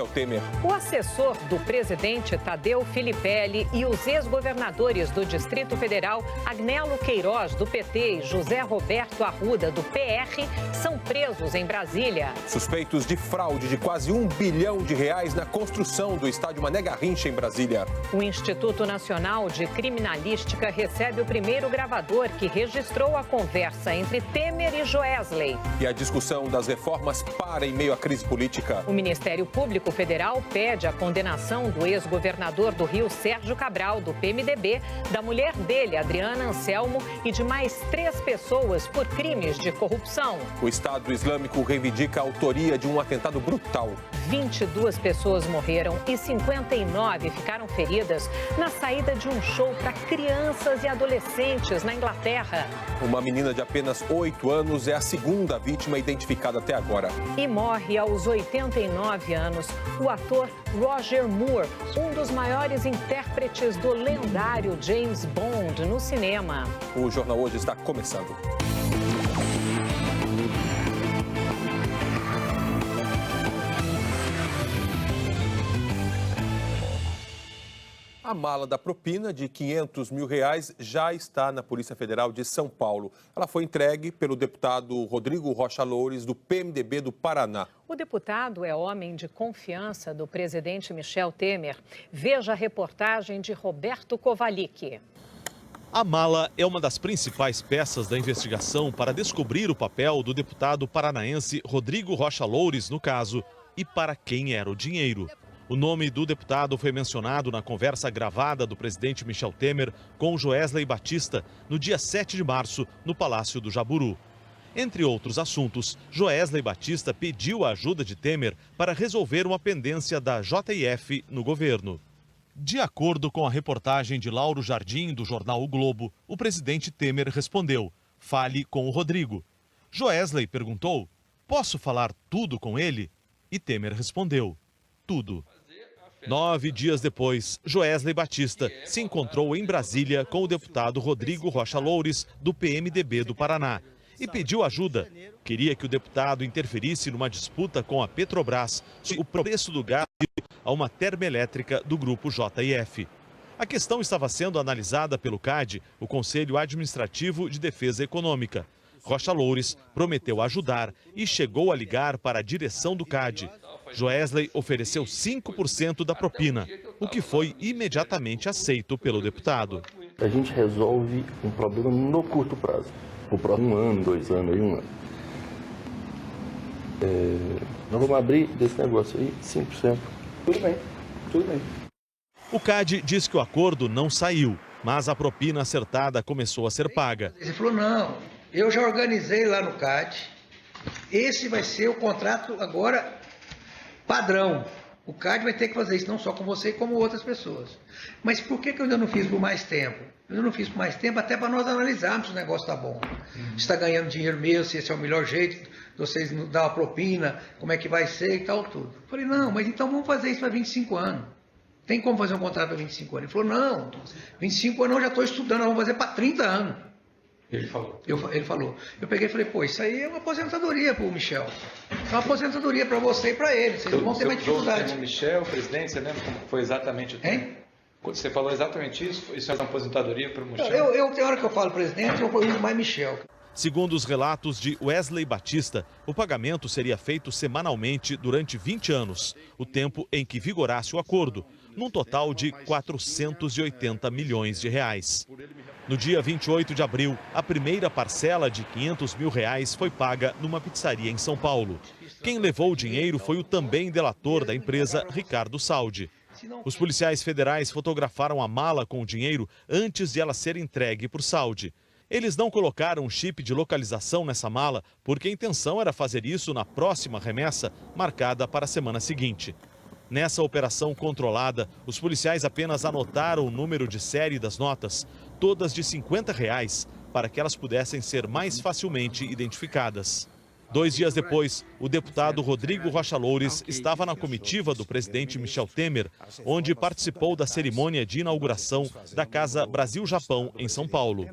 Michel Temer. O assessor do presidente Tadeu Filipelli e os ex-governadores do Distrito Federal, Agnello Queiroz, do PT, e José Roberto Arruda, do PR, são presos em Brasília. Suspeitos de fraude de quase R$ 1 bilhão na construção do estádio Mané Garrincha, em Brasília. O Instituto Nacional de Criminalística recebe o primeiro gravador que registrou a conversa entre Temer e Joesley. E a discussão das reformas para em meio à crise política. O Ministério Público Federal pede a condenação do ex-governador do Rio, Sérgio Cabral, do PMDB, da mulher dele, Adriana Anselmo, e de mais 3 pessoas por crimes de corrupção. O Estado Islâmico reivindica a autoria de um atentado brutal. 22 pessoas morreram e 59 ficaram feridas na saída de um show para crianças e adolescentes na Inglaterra. Uma menina de apenas 8 anos é a segunda vítima identificada até agora. E morre aos 89 anos o ator Roger Moore, um dos maiores intérpretes do lendário James Bond no cinema. O Jornal Hoje está começando. A mala da propina de R$ 500 mil já está na Polícia Federal de São Paulo. Ela foi entregue pelo deputado Rodrigo Rocha Loures, do PMDB do Paraná. O deputado é homem de confiança do presidente Michel Temer. Veja a reportagem de Roberto Kovalik. A mala é uma das principais peças da investigação para descobrir o papel do deputado paranaense Rodrigo Rocha Loures no caso e para quem era o dinheiro. O nome do deputado foi mencionado na conversa gravada do presidente Michel Temer com Joesley Batista no dia 7 de março, no Palácio do Jaburu. Entre outros assuntos, Joesley Batista pediu a ajuda de Temer para resolver uma pendência da JF no governo. De acordo com a reportagem de Lauro Jardim, do jornal O Globo, o presidente Temer respondeu: "Fale com o Rodrigo". Joesley perguntou: "Posso falar tudo com ele?" E Temer respondeu: "Tudo". 9 dias depois, Joesley Batista se encontrou em Brasília com o deputado Rodrigo Rocha Loures, do PMDB do Paraná, e pediu ajuda. Queria que o deputado interferisse numa disputa com a Petrobras sobre o preço do gás a uma termoelétrica do grupo JF. A questão estava sendo analisada pelo CAD, o Conselho Administrativo de Defesa Econômica. Rocha Loures prometeu ajudar e chegou a ligar para a direção do CAD. Joesley ofereceu 5% da propina, o que foi imediatamente aceito pelo deputado. A gente resolve um problema no curto prazo. O próximo 1 ano, 2 anos, 1 ano. Nós vamos abrir desse negócio aí 5%. Tudo bem, tudo bem. O CAD diz que o acordo não saiu, mas a propina acertada começou a ser paga. Ele falou: não, eu já organizei lá no CAD, esse vai ser o contrato agora padrão. O CAD vai ter que fazer isso não só com você, como outras pessoas. Mas por que eu ainda não fiz por mais tempo? Eu ainda não fiz por mais tempo até para nós analisarmos se o negócio está bom. Se está ganhando dinheiro mesmo, se esse é o melhor jeito de vocês nos dar uma propina, como é que vai ser e tal, tudo. Eu falei: não, mas então vamos fazer isso para 25 anos. Tem como fazer um contrato para 25 anos? Ele falou: não, 25 anos eu já estou estudando, nós vamos fazer para 30 anos. Ele falou. Ele falou. Eu peguei e falei: pô, isso aí é uma aposentadoria para o Michel. É uma aposentadoria para você e para ele. Vocês vão ter mais dificuldade. O Michel, presidente, você lembra como foi exatamente o tempo? Hein? Você falou exatamente isso? Isso é uma aposentadoria para o Michel? Tem hora que eu falo presidente, eu uso mais Michel. Segundo os relatos de Wesley Batista, o pagamento seria feito semanalmente durante 20 anos, o tempo em que vigorasse o acordo, num total de 480 milhões de reais. No dia 28 de abril, a primeira parcela de R$ 500 mil foi paga numa pizzaria em São Paulo. Quem levou o dinheiro foi o também delator da empresa, Ricardo Saldi. Os policiais federais fotografaram a mala com o dinheiro antes de ela ser entregue por Saldi. Eles não colocaram um chip de localização nessa mala porque a intenção era fazer isso na próxima remessa, marcada para a semana seguinte. Nessa operação controlada, os policiais apenas anotaram o número de série das notas, todas de R$ 50, para que elas pudessem ser mais facilmente identificadas. 2 dias depois, o deputado Rodrigo Rocha Loures estava na comitiva do presidente Michel Temer, onde participou da cerimônia de inauguração da Casa Brasil-Japão, em São Paulo.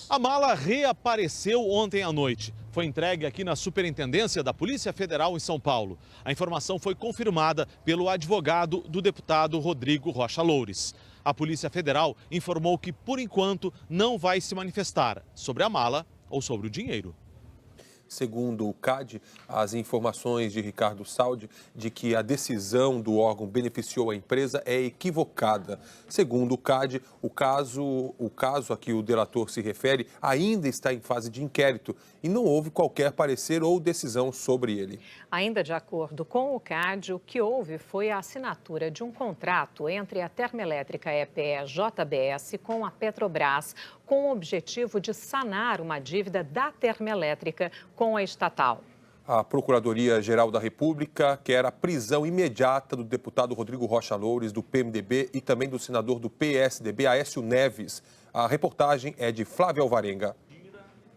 A mala reapareceu ontem à noite. Foi entregue aqui na Superintendência da Polícia Federal em São Paulo. A informação foi confirmada pelo advogado do deputado Rodrigo Rocha Loures. A Polícia Federal informou que, por enquanto, não vai se manifestar sobre a mala ou sobre o dinheiro. Segundo o CAD, as informações de Ricardo Saldi de que a decisão do órgão beneficiou a empresa é equivocada. Segundo o CAD, o caso a que o delator se refere ainda está em fase de inquérito e não houve qualquer parecer ou decisão sobre ele. Ainda de acordo com o CAD, o que houve foi a assinatura de um contrato entre a Termoelétrica EPE-JBS com a Petrobras, com o objetivo de sanar uma dívida da Termoelétrica com a estatal. A Procuradoria-Geral da República quer a prisão imediata do deputado Rodrigo Rocha Loures, do PMDB, e também do senador do PSDB, Aécio Neves. A reportagem é de Flávia Alvarenga.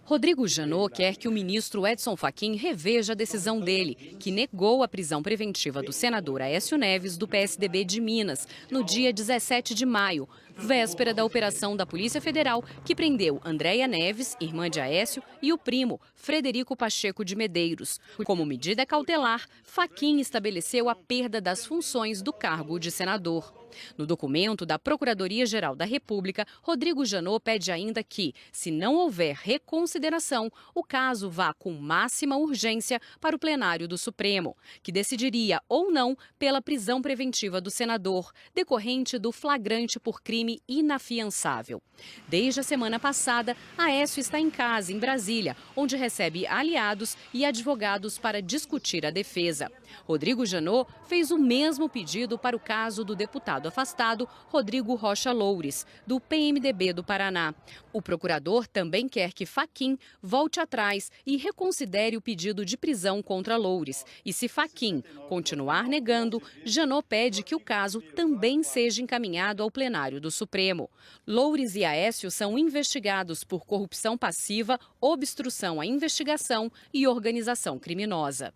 Rodrigo Janot quer que o ministro Edson Fachin reveja a decisão dele, que negou a prisão preventiva do senador Aécio Neves, do PSDB de Minas, no dia 17 de maio, véspera da operação da Polícia Federal, que prendeu Andréia Neves, irmã de Aécio, e o primo, Frederico Pacheco de Medeiros. Como medida cautelar, Fachin estabeleceu a perda das funções do cargo de senador. No documento da Procuradoria-Geral da República, Rodrigo Janot pede ainda que, se não houver reconsideração, o caso vá com máxima urgência para o plenário do Supremo, que decidiria ou não pela prisão preventiva do senador, decorrente do flagrante por crime inafiançável. Desde a semana passada, Aécio está em casa, em Brasília, onde recebe aliados e advogados para discutir a defesa. Rodrigo Janot fez o mesmo pedido para o caso do deputado afastado Rodrigo Rocha Loures, do PMDB do Paraná. O procurador também quer que Fachin volte atrás e reconsidere o pedido de prisão contra Loures. E se Fachin continuar negando, Janot pede que o caso também seja encaminhado ao plenário do Supremo. Loures e Aécio são investigados por corrupção passiva, obstrução à investigação e organização criminosa.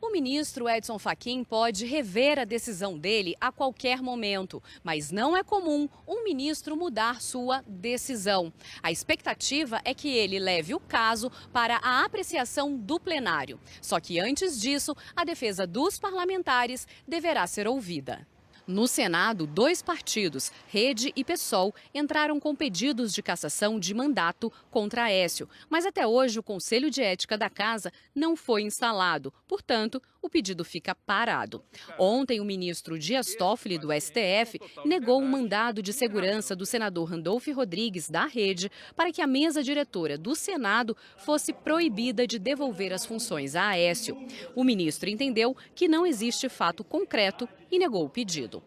O ministro Edson Fachin pode rever a decisão dele a qualquer momento, mas não é comum um ministro mudar sua decisão. A expectativa é que ele leve o caso para a apreciação do plenário. Só que antes disso, a defesa dos parlamentares deverá ser ouvida. No Senado, 2 partidos, Rede e PSOL, entraram com pedidos de cassação de mandato contra Aécio. Mas até hoje o Conselho de Ética da Casa não foi instalado. Portanto, o pedido fica parado. Ontem, o ministro Dias Toffoli, do STF, negou um mandado de segurança do senador Randolfo Rodrigues, da Rede, para que a mesa diretora do Senado fosse proibida de devolver as funções a Aécio. O ministro entendeu que não existe fato concreto e negou o pedido.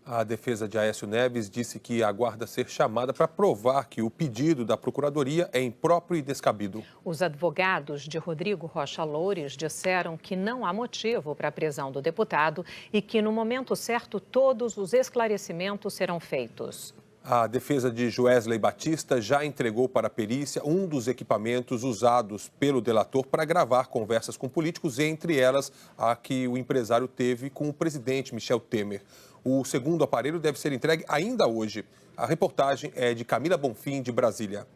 A defesa de Aécio Neves disse que aguarda ser chamada para provar que o pedido da Procuradoria é impróprio e descabido. Os advogados de Rodrigo Rocha Loures disseram que não há motivo para a prisão do deputado e que, no momento certo, todos os esclarecimentos serão feitos. A defesa de Joesley Batista já entregou para a perícia um dos equipamentos usados pelo delator para gravar conversas com políticos, entre elas a que o empresário teve com o presidente Michel Temer. O segundo aparelho deve ser entregue ainda hoje. A reportagem é de Camila Bonfim, de Brasília.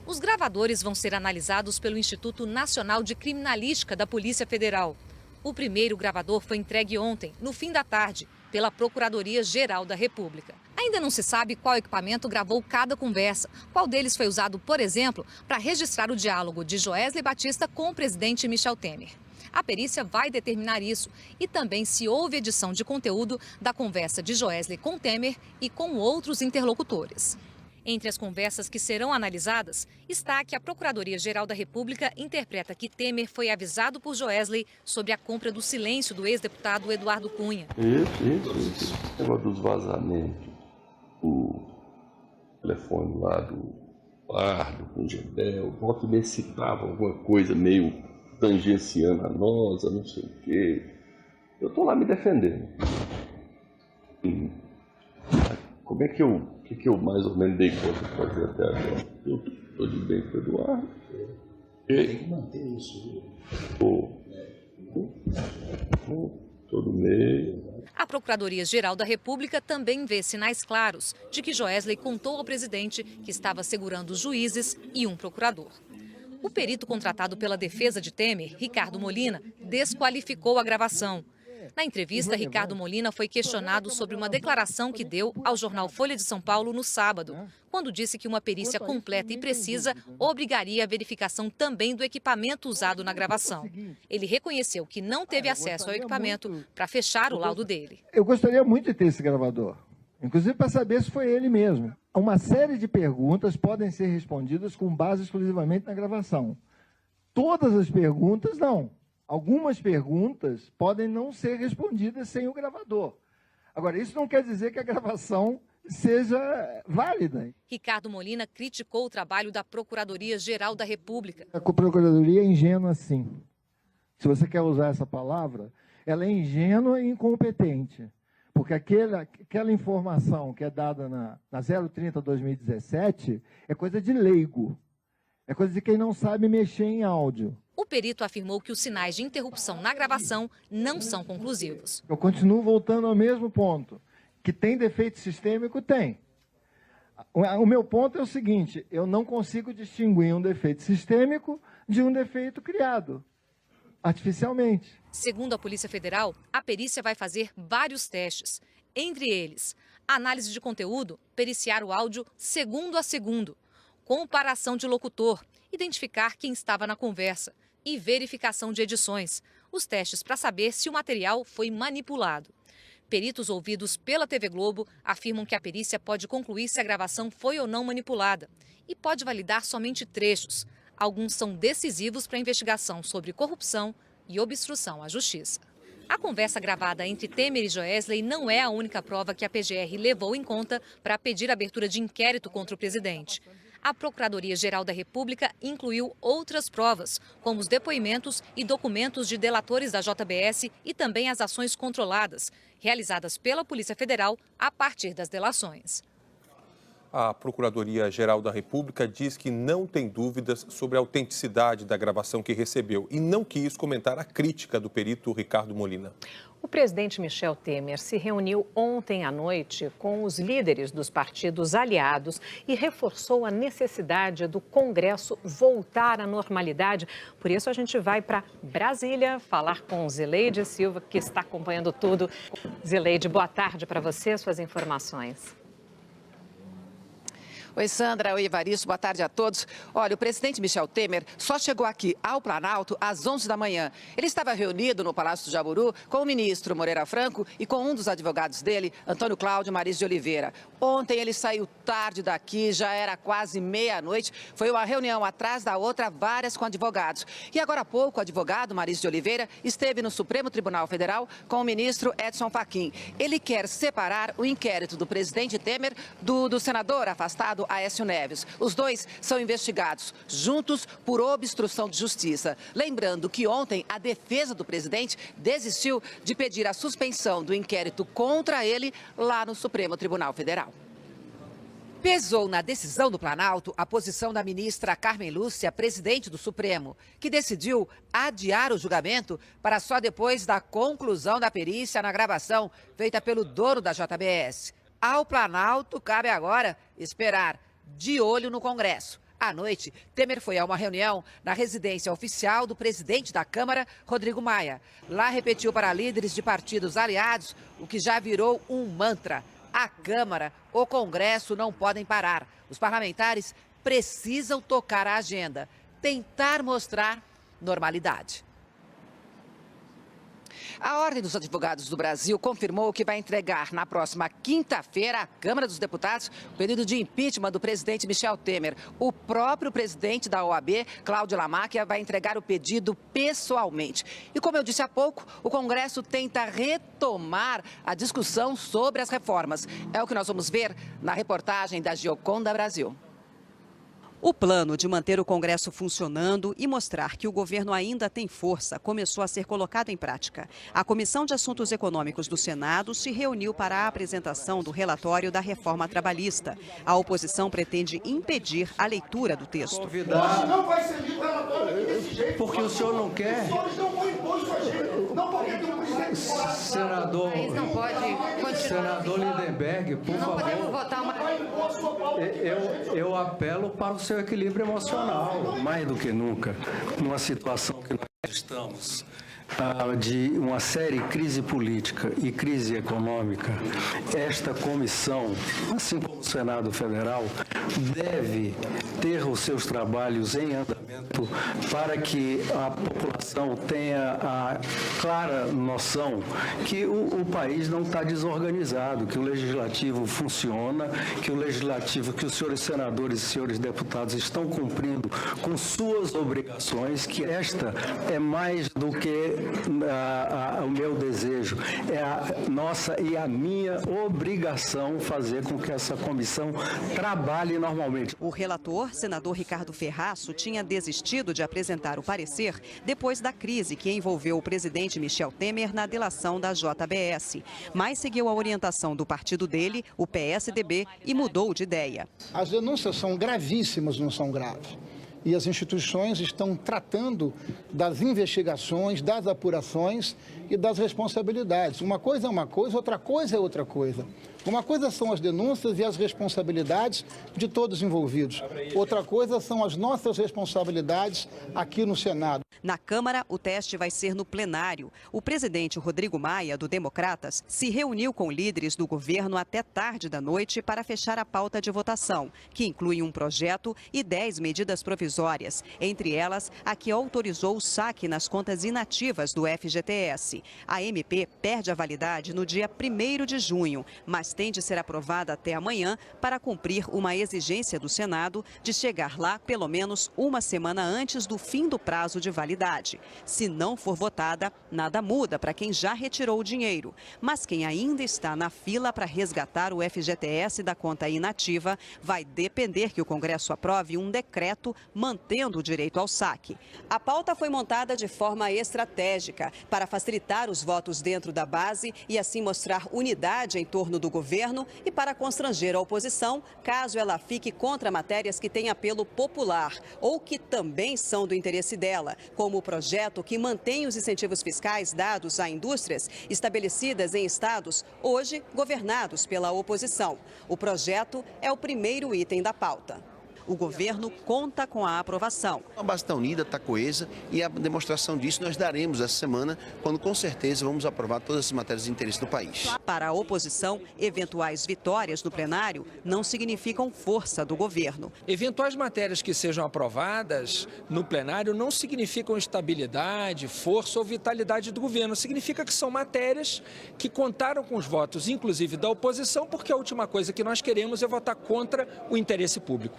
Os gravadores vão ser analisados pelo Instituto Nacional de Criminalística da Polícia Federal. O primeiro gravador foi entregue ontem, no fim da tarde, pela Procuradoria-Geral da República. Ainda não se sabe qual equipamento gravou cada conversa, qual deles foi usado, por exemplo, para registrar o diálogo de Joesley Batista com o presidente Michel Temer. A perícia vai determinar isso e também se houve edição de conteúdo da conversa de Joesley com Temer e com outros interlocutores. Entre as conversas que serão analisadas está que a Procuradoria-Geral da República interpreta que Temer foi avisado por Joesley sobre a compra do silêncio do ex-deputado Eduardo Cunha. Isso. O negócio dos vazamentos, o telefone lá do Eduardo com o Gedel, volta e meia citava alguma coisa meio tangenciando a nós, não sei o quê. Eu estou lá me defendendo. Como é que eu mais ou menos dei conta de fazer até agora? Eu estou de bem com o Eduardo. Tem que manter isso. Todo mês. A Procuradoria-Geral da República também vê sinais claros de que Joesley contou ao presidente que estava segurando juízes e um procurador. O perito contratado pela defesa de Temer, Ricardo Molina, desqualificou a gravação. Na entrevista, Ricardo Molina foi questionado sobre uma declaração que deu ao jornal Folha de São Paulo no sábado, quando disse que uma perícia completa e precisa obrigaria a verificação também do equipamento usado na gravação. Ele reconheceu que não teve acesso ao equipamento para fechar o laudo dele. Eu gostaria muito de ter esse gravador, inclusive para saber se foi ele mesmo. Uma série de perguntas podem ser respondidas com base exclusivamente na gravação. Todas as perguntas, não. Algumas perguntas podem não ser respondidas sem o gravador. Agora, isso não quer dizer que a gravação seja válida. Ricardo Molina criticou o trabalho da Procuradoria-Geral da República. A Procuradoria é ingênua, sim. Se você quer usar essa palavra, ela é ingênua e incompetente. Porque aquela informação que é dada na 030/2017 é coisa de leigo. É coisa de quem não sabe mexer em áudio. O perito afirmou que os sinais de interrupção na gravação não são conclusivos. Eu continuo voltando ao mesmo ponto. Que tem defeito sistêmico, tem. O meu ponto é o seguinte, eu não consigo distinguir um defeito sistêmico de um defeito criado artificialmente. Segundo a Polícia Federal, a perícia vai fazer vários testes. Entre eles, análise de conteúdo, periciar o áudio segundo a segundo, comparação de locutor, identificar quem estava na conversa e verificação de edições. Os testes para saber se o material foi manipulado. Peritos ouvidos pela TV Globo afirmam que a perícia pode concluir se a gravação foi ou não manipulada e pode validar somente trechos. Alguns são decisivos para a investigação sobre corrupção e obstrução à justiça. A conversa gravada entre Temer e Joesley não é a única prova que a PGR levou em conta para pedir a abertura de inquérito contra o presidente. A Procuradoria-Geral da República incluiu outras provas, como os depoimentos e documentos de delatores da JBS e também as ações controladas, realizadas pela Polícia Federal a partir das delações. A Procuradoria-Geral da República diz que não tem dúvidas sobre a autenticidade da gravação que recebeu e não quis comentar a crítica do perito Ricardo Molina. O presidente Michel Temer se reuniu ontem à noite com os líderes dos partidos aliados e reforçou a necessidade do Congresso voltar à normalidade. Por isso, a gente vai para Brasília falar com Zileide Silva, que está acompanhando tudo. Zileide, boa tarde para você, suas informações. Oi, Sandra. Oi, Evaristo. Boa tarde a todos. Olha, o presidente Michel Temer só chegou aqui ao Planalto às 11 da manhã. Ele estava reunido no Palácio do Jaburu com o ministro Moreira Franco e com um dos advogados dele, Antônio Cláudio Maris de Oliveira. Ontem ele saiu tarde daqui, já era quase meia-noite. Foi uma reunião atrás da outra, várias com advogados. E agora há pouco, o advogado Maris de Oliveira esteve no Supremo Tribunal Federal com o ministro Edson Fachin. Ele quer separar o inquérito do presidente Temer do senador afastado Aécio Neves. Os dois são investigados juntos por obstrução de justiça. Lembrando que ontem a defesa do presidente desistiu de pedir a suspensão do inquérito contra ele lá no Supremo Tribunal Federal. Pesou na decisão do Planalto a posição da ministra Carmen Lúcia, presidente do Supremo, que decidiu adiar o julgamento para só depois da conclusão da perícia na gravação feita pelo dono da JBS. Ao Planalto cabe agora esperar, de olho no Congresso. À noite, Temer foi a uma reunião na residência oficial do presidente da Câmara, Rodrigo Maia. Lá repetiu para líderes de partidos aliados o que já virou um mantra. A Câmara, o Congresso não podem parar. Os parlamentares precisam tocar a agenda, tentar mostrar normalidade. A Ordem dos Advogados do Brasil confirmou que vai entregar na próxima quinta-feira à Câmara dos Deputados o pedido de impeachment do presidente Michel Temer. O próprio presidente da OAB, Cláudio Lamáquia, vai entregar o pedido pessoalmente. E como eu disse há pouco, o Congresso tenta retomar a discussão sobre as reformas. É o que nós vamos ver na reportagem da Gioconda Brasil. O plano de manter o Congresso funcionando e mostrar que o governo ainda tem força começou a ser colocado em prática. A Comissão de Assuntos Econômicos do Senado se reuniu para a apresentação do relatório da reforma trabalhista. A oposição pretende impedir a leitura do texto. Não vai ser lido o relatório desse jeito. Porque o senhor não quer. Os senhores não vão impor isso a gente. Não porque tem um presidente. Senador, não pode continuar. Senador Lindenberg, por favor. Não podemos votar uma... Eu apelo para o seu equilíbrio emocional. Mais do que nunca, numa situação que nós estamos, de uma séria crise política e crise econômica, esta comissão, assim como o Senado Federal, deve ter os seus trabalhos em andamento para que a população tenha a clara noção que o país não está desorganizado, que o legislativo funciona, que o legislativo, que os senhores senadores e senhores deputados estão cumprindo com suas obrigações, que esta é mais do que o meu desejo, é a nossa e a minha obrigação fazer com que essa comissão trabalhe normalmente. O relator, senador Ricardo Ferraço, tinha desistido de apresentar o parecer depois da crise que envolveu o presidente Michel Temer na delação da JBS, mas seguiu a orientação do partido dele, o PSDB, e mudou de ideia. As denúncias são gravíssimas, não são graves. E as instituições estão tratando das investigações, das apurações e das responsabilidades. Uma coisa é uma coisa, outra coisa é outra coisa. Uma coisa são as denúncias e as responsabilidades de todos envolvidos. Outra coisa são as nossas responsabilidades aqui no Senado. Na Câmara, o teste vai ser no plenário. O presidente Rodrigo Maia, do Democratas, se reuniu com líderes do governo até tarde da noite para fechar a pauta de votação, que inclui um projeto e 10 medidas provisórias, entre elas a que autorizou o saque nas contas inativas do FGTS. A MP perde a validade no dia 1º de junho, mas tem de ser aprovada até amanhã para cumprir uma exigência do Senado de chegar lá pelo menos uma semana antes do fim do prazo de validade. Se não for votada, nada muda para quem já retirou o dinheiro. Mas quem ainda está na fila para resgatar o FGTS da conta inativa vai depender que o Congresso aprove um decreto mantendo o direito ao saque. A pauta foi montada de forma estratégica para facilitar os votos dentro da base e assim mostrar unidade em torno do governo e para constranger a oposição, caso ela fique contra matérias que têm apelo popular ou que também são do interesse dela, como o projeto que mantém os incentivos fiscais dados a indústrias estabelecidas em estados hoje governados pela oposição. O projeto é o primeiro item da pauta. O governo conta com a aprovação. A base está unida, está coesa e a demonstração disso nós daremos essa semana, quando com certeza vamos aprovar todas as matérias de interesse do país. Para a oposição, eventuais vitórias no plenário não significam força do governo. Eventuais matérias que sejam aprovadas no plenário não significam estabilidade, força ou vitalidade do governo. Significa que são matérias que contaram com os votos, inclusive da oposição, porque a última coisa que nós queremos é votar contra o interesse público.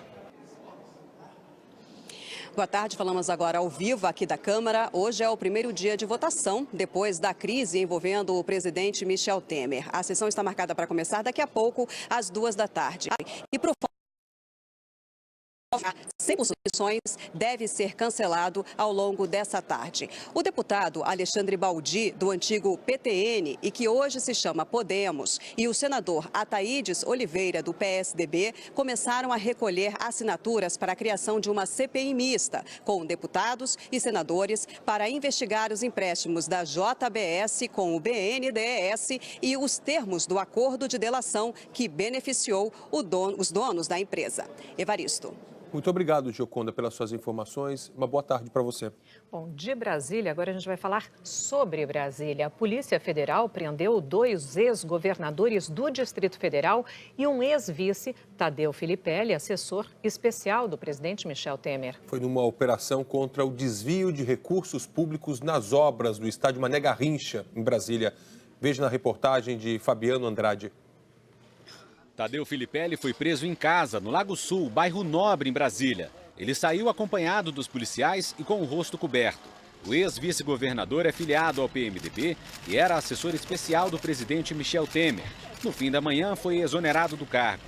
Boa tarde, falamos agora ao vivo aqui da Câmara. Hoje é o primeiro dia de votação, depois da crise envolvendo o presidente Michel Temer. A sessão está marcada para começar daqui a pouco, às 14h. E para o 100% deve ser cancelado ao longo dessa tarde. O deputado Alexandre Baldi, do antigo PTN e que hoje se chama Podemos, e o senador Ataídes Oliveira, do PSDB, começaram a recolher assinaturas para a criação de uma CPI mista, com deputados e senadores para investigar os empréstimos da JBS com o BNDES e os termos do acordo de delação que beneficiou os donos da empresa. Evaristo. Muito obrigado, Gioconda, pelas suas informações. Uma boa tarde para você. Bom, de Brasília, agora a gente vai falar sobre Brasília. A Polícia Federal prendeu 2 ex-governadores do Distrito Federal e um ex-vice, Tadeu Filipelli, assessor especial do presidente Michel Temer. Foi numa operação contra o desvio de recursos públicos nas obras do estádio Mané Garrincha, em Brasília. Veja na reportagem de Fabiano Andrade. Tadeu Filipelli foi preso em casa, no Lago Sul, bairro Nobre, em Brasília. Ele saiu acompanhado dos policiais e com o rosto coberto. O ex-vice-governador é filiado ao PMDB e era assessor especial do presidente Michel Temer. No fim da manhã, foi exonerado do cargo.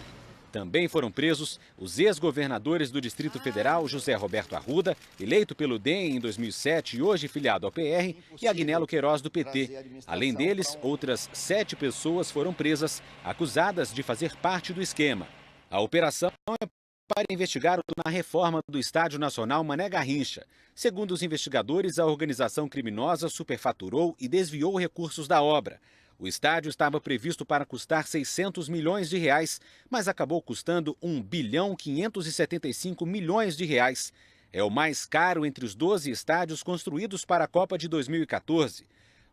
Também foram presos os ex-governadores do Distrito Federal, José Roberto Arruda, eleito pelo DEM em 2007 e hoje filiado ao PR, e Agnello Queiroz, do PT. Além deles, outras 7 pessoas foram presas, acusadas de fazer parte do esquema. A operação é para investigar a reforma do Estádio Nacional Mané Garrincha. Segundo os investigadores, a organização criminosa superfaturou e desviou recursos da obra. O estádio estava previsto para custar 600 milhões de reais, mas acabou custando 1,575 bilhão de reais. É o mais caro entre os 12 estádios construídos para a Copa de 2014.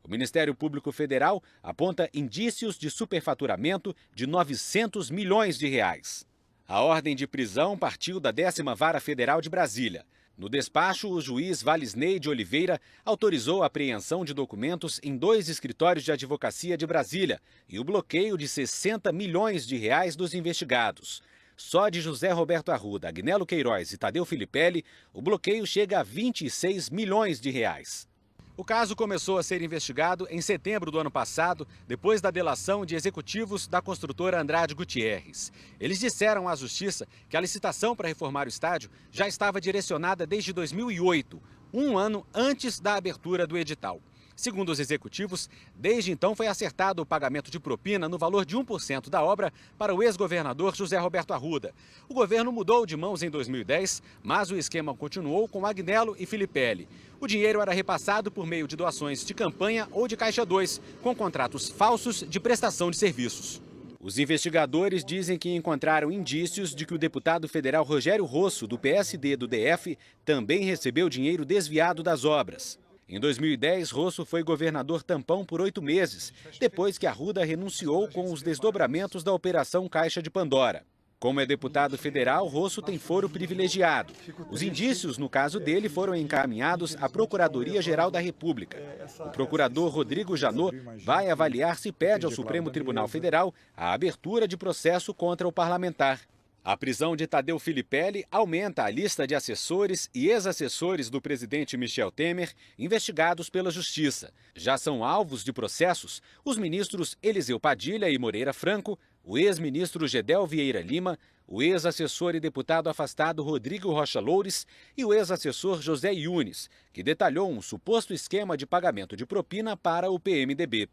O Ministério Público Federal aponta indícios de superfaturamento de 900 milhões de reais. A ordem de prisão partiu da 10ª Vara Federal de Brasília. No despacho, o juiz Valisney de Oliveira autorizou a apreensão de documentos em 2 escritórios de advocacia de Brasília e o bloqueio de 60 milhões de reais dos investigados. Só de José Roberto Arruda, Agnello Queiroz e Tadeu Filipelli, o bloqueio chega a 26 milhões de reais. O caso começou a ser investigado em setembro do ano passado, depois da delação de executivos da construtora Andrade Gutierrez. Eles disseram à Justiça que a licitação para reformar o estádio já estava direcionada desde 2008, um ano antes da abertura do edital. Segundo os executivos, desde então foi acertado o pagamento de propina no valor de 1% da obra para o ex-governador José Roberto Arruda. O governo mudou de mãos em 2010, mas o esquema continuou com Agnello e Filipelli. O dinheiro era repassado por meio de doações de campanha ou de Caixa 2, com contratos falsos de prestação de serviços. Os investigadores dizem que encontraram indícios de que o deputado federal Rogério Rosso, do PSD do DF, também recebeu dinheiro desviado das obras. Em 2010, Rosso foi governador tampão por 8 meses, depois que Arruda renunciou com os desdobramentos da Operação Caixa de Pandora. Como é deputado federal, Rosso tem foro privilegiado. Os indícios, no caso dele, foram encaminhados à Procuradoria-Geral da República. O procurador Rodrigo Janot vai avaliar se pede ao Supremo Tribunal Federal a abertura de processo contra o parlamentar. A prisão de Tadeu Filipelli aumenta a lista de assessores e ex-assessores do presidente Michel Temer investigados pela Justiça. Já são alvos de processos os ministros Eliseu Padilha e Moreira Franco, o ex-ministro Gedel Vieira Lima, o ex-assessor e deputado afastado Rodrigo Rocha Loures e o ex-assessor José Yunes, que detalhou um suposto esquema de pagamento de propina para o PMDB.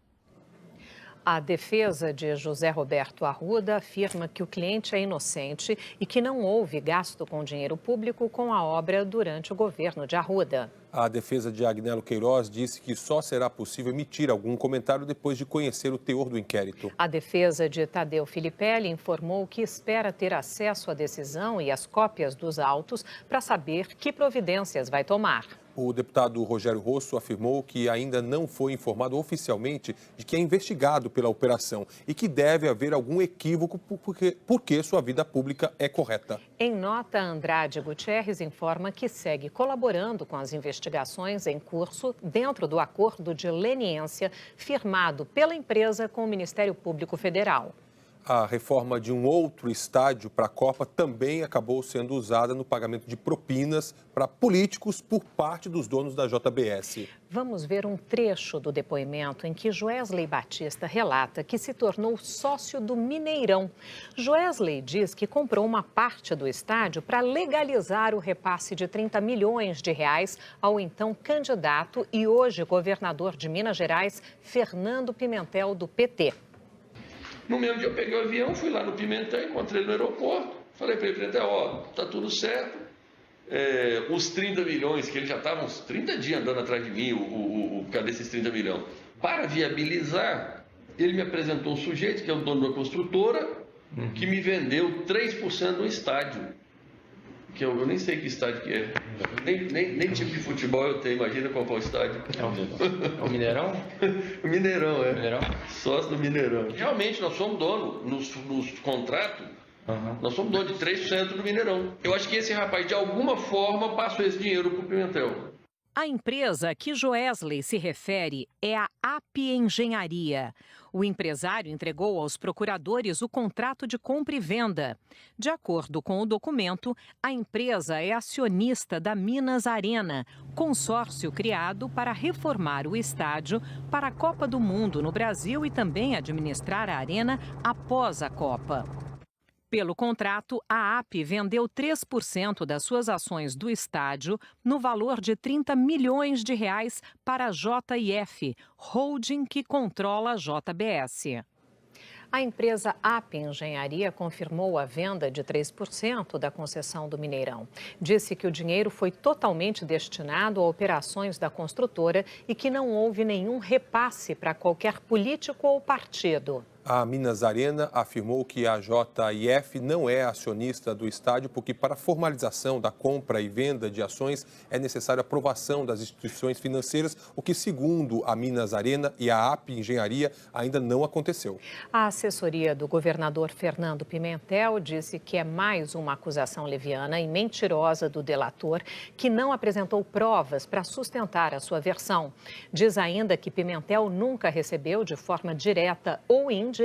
A defesa de José Roberto Arruda afirma que o cliente é inocente e que não houve gasto com dinheiro público com a obra durante o governo de Arruda. A defesa de Agnello Queiroz disse que só será possível emitir algum comentário depois de conhecer o teor do inquérito. A defesa de Tadeu Filipelli informou que espera ter acesso à decisão e às cópias dos autos para saber que providências vai tomar. O deputado Rogério Rosso afirmou que ainda não foi informado oficialmente de que é investigado pela operação e que deve haver algum equívoco porque sua vida pública é correta. Em nota, Andrade Gutierrez informa que segue colaborando com as investigações em curso dentro do acordo de leniência firmado pela empresa com o Ministério Público Federal. A reforma de um outro estádio para a Copa também acabou sendo usada no pagamento de propinas para políticos por parte dos donos da JBS. Vamos ver um trecho do depoimento em que Joesley Batista relata que se tornou sócio do Mineirão. Joesley diz que comprou uma parte do estádio para legalizar o repasse de 30 milhões de reais ao então candidato e hoje governador de Minas Gerais, Fernando Pimentel, do PT. No mesmo dia eu peguei o avião, fui lá no Pimentel, encontrei ele no aeroporto, falei para ele, Pimentel, ó, tá tudo certo, os 30 milhões, que ele já estava uns 30 dias andando atrás de mim, cadê esses 30 milhões? Para viabilizar, ele me apresentou um sujeito, que é o dono da construtora, que me vendeu 3% do estádio, que eu nem sei que estádio que é, nem tipo de futebol eu tenho, imagina qual é o estádio. É o Mineirão? O Mineirão, é. Mineirão? Sócio do Mineirão. Realmente, nós somos dono, nos contratos, nós somos dono de 3% do Mineirão. Eu acho que esse rapaz, de alguma forma, passou esse dinheiro para o Pimentel. A empresa a que Joesley se refere é a API Engenharia. O empresário entregou aos procuradores o contrato de compra e venda. De acordo com o documento, a empresa é acionista da Minas Arena, consórcio criado para reformar o estádio para a Copa do Mundo no Brasil e também administrar a arena após a Copa. Pelo contrato, a AP vendeu 3% das suas ações do estádio no valor de 30 milhões de reais para a JIF, holding que controla a JBS. A empresa AP Engenharia confirmou a venda de 3% da concessão do Mineirão. Disse que o dinheiro foi totalmente destinado a operações da construtora e que não houve nenhum repasse para qualquer político ou partido. A Minas Arena afirmou que a JIF não é acionista do estádio porque para a formalização da compra e venda de ações é necessária a aprovação das instituições financeiras, o que, segundo a Minas Arena e a AP Engenharia, ainda não aconteceu. A assessoria do governador Fernando Pimentel disse que é mais uma acusação leviana e mentirosa do delator, que não apresentou provas para sustentar a sua versão. Diz ainda que Pimentel nunca recebeu de forma direta ou indireta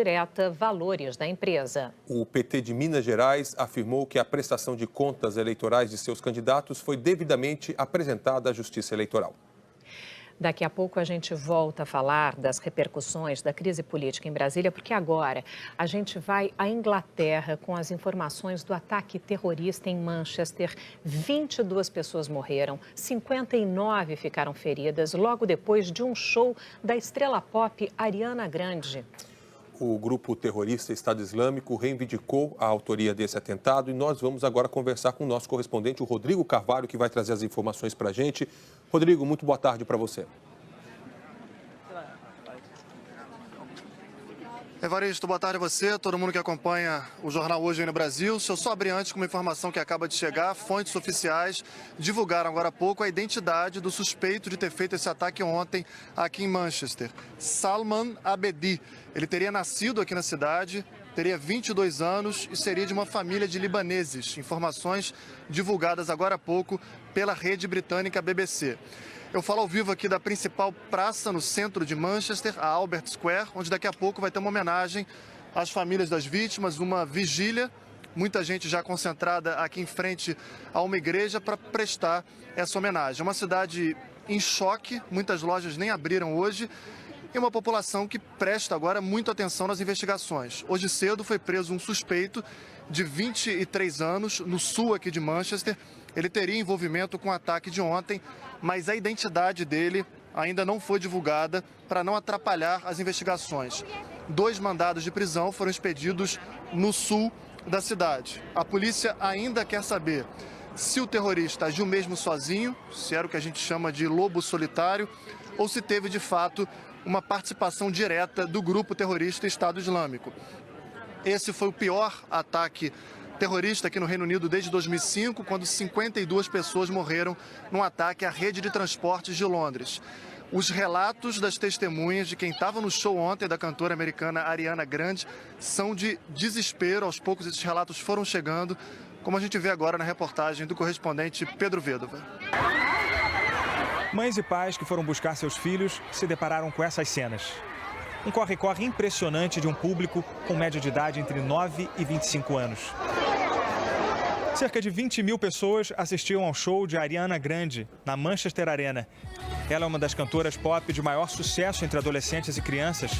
valores da empresa. O PT de Minas Gerais afirmou que a prestação de contas eleitorais de seus candidatos foi devidamente apresentada à Justiça Eleitoral. Daqui a pouco a gente volta a falar das repercussões da crise política em Brasília, porque agora a gente vai à Inglaterra com as informações do ataque terrorista em Manchester. 22 pessoas morreram, 59 ficaram feridas logo depois de um show da estrela pop Ariana Grande. O grupo terrorista Estado Islâmico reivindicou a autoria desse atentado e nós vamos agora conversar com o nosso correspondente, o Rodrigo Carvalho, que vai trazer as informações para a gente. Rodrigo, muito boa tarde para você. Evaristo, boa tarde a você, todo mundo que acompanha o jornal Hoje no Brasil. Deixa eu só abrir antes com uma informação que acaba de chegar. Fontes oficiais divulgaram agora há pouco a identidade do suspeito de ter feito esse ataque ontem aqui em Manchester. Salman Abedi. Ele teria nascido aqui na cidade, teria 22 anos e seria de uma família de libaneses. Informações divulgadas agora há pouco pela rede britânica BBC. Eu falo ao vivo aqui da principal praça no centro de Manchester, a Albert Square, onde daqui a pouco vai ter uma homenagem às famílias das vítimas, uma vigília, muita gente já concentrada aqui em frente a uma igreja para prestar essa homenagem. É uma cidade em choque, muitas lojas nem abriram hoje e uma população que presta agora muita atenção nas investigações. Hoje cedo foi preso um suspeito de 23 anos no sul aqui de Manchester. Ele teria envolvimento com o ataque de ontem, mas a identidade dele ainda não foi divulgada para não atrapalhar as investigações. 2 mandados de prisão foram expedidos no sul da cidade. A polícia ainda quer saber se o terrorista agiu mesmo sozinho, se era o que a gente chama de lobo solitário, ou se teve de fato uma participação direta do grupo terrorista Estado Islâmico. Esse foi o pior ataque terrorista aqui no Reino Unido desde 2005, quando 52 pessoas morreram num ataque à rede de transportes de Londres. Os relatos das testemunhas de quem estava no show ontem da cantora americana Ariana Grande são de desespero. Aos poucos esses relatos foram chegando, como a gente vê agora na reportagem do correspondente Pedro Vedova. Mães e pais que foram buscar seus filhos se depararam com essas cenas. Um corre-corre impressionante de um público com média de idade entre 9 e 25 anos. Cerca de 20 mil pessoas assistiam ao show de Ariana Grande, na Manchester Arena. Ela é uma das cantoras pop de maior sucesso entre adolescentes e crianças.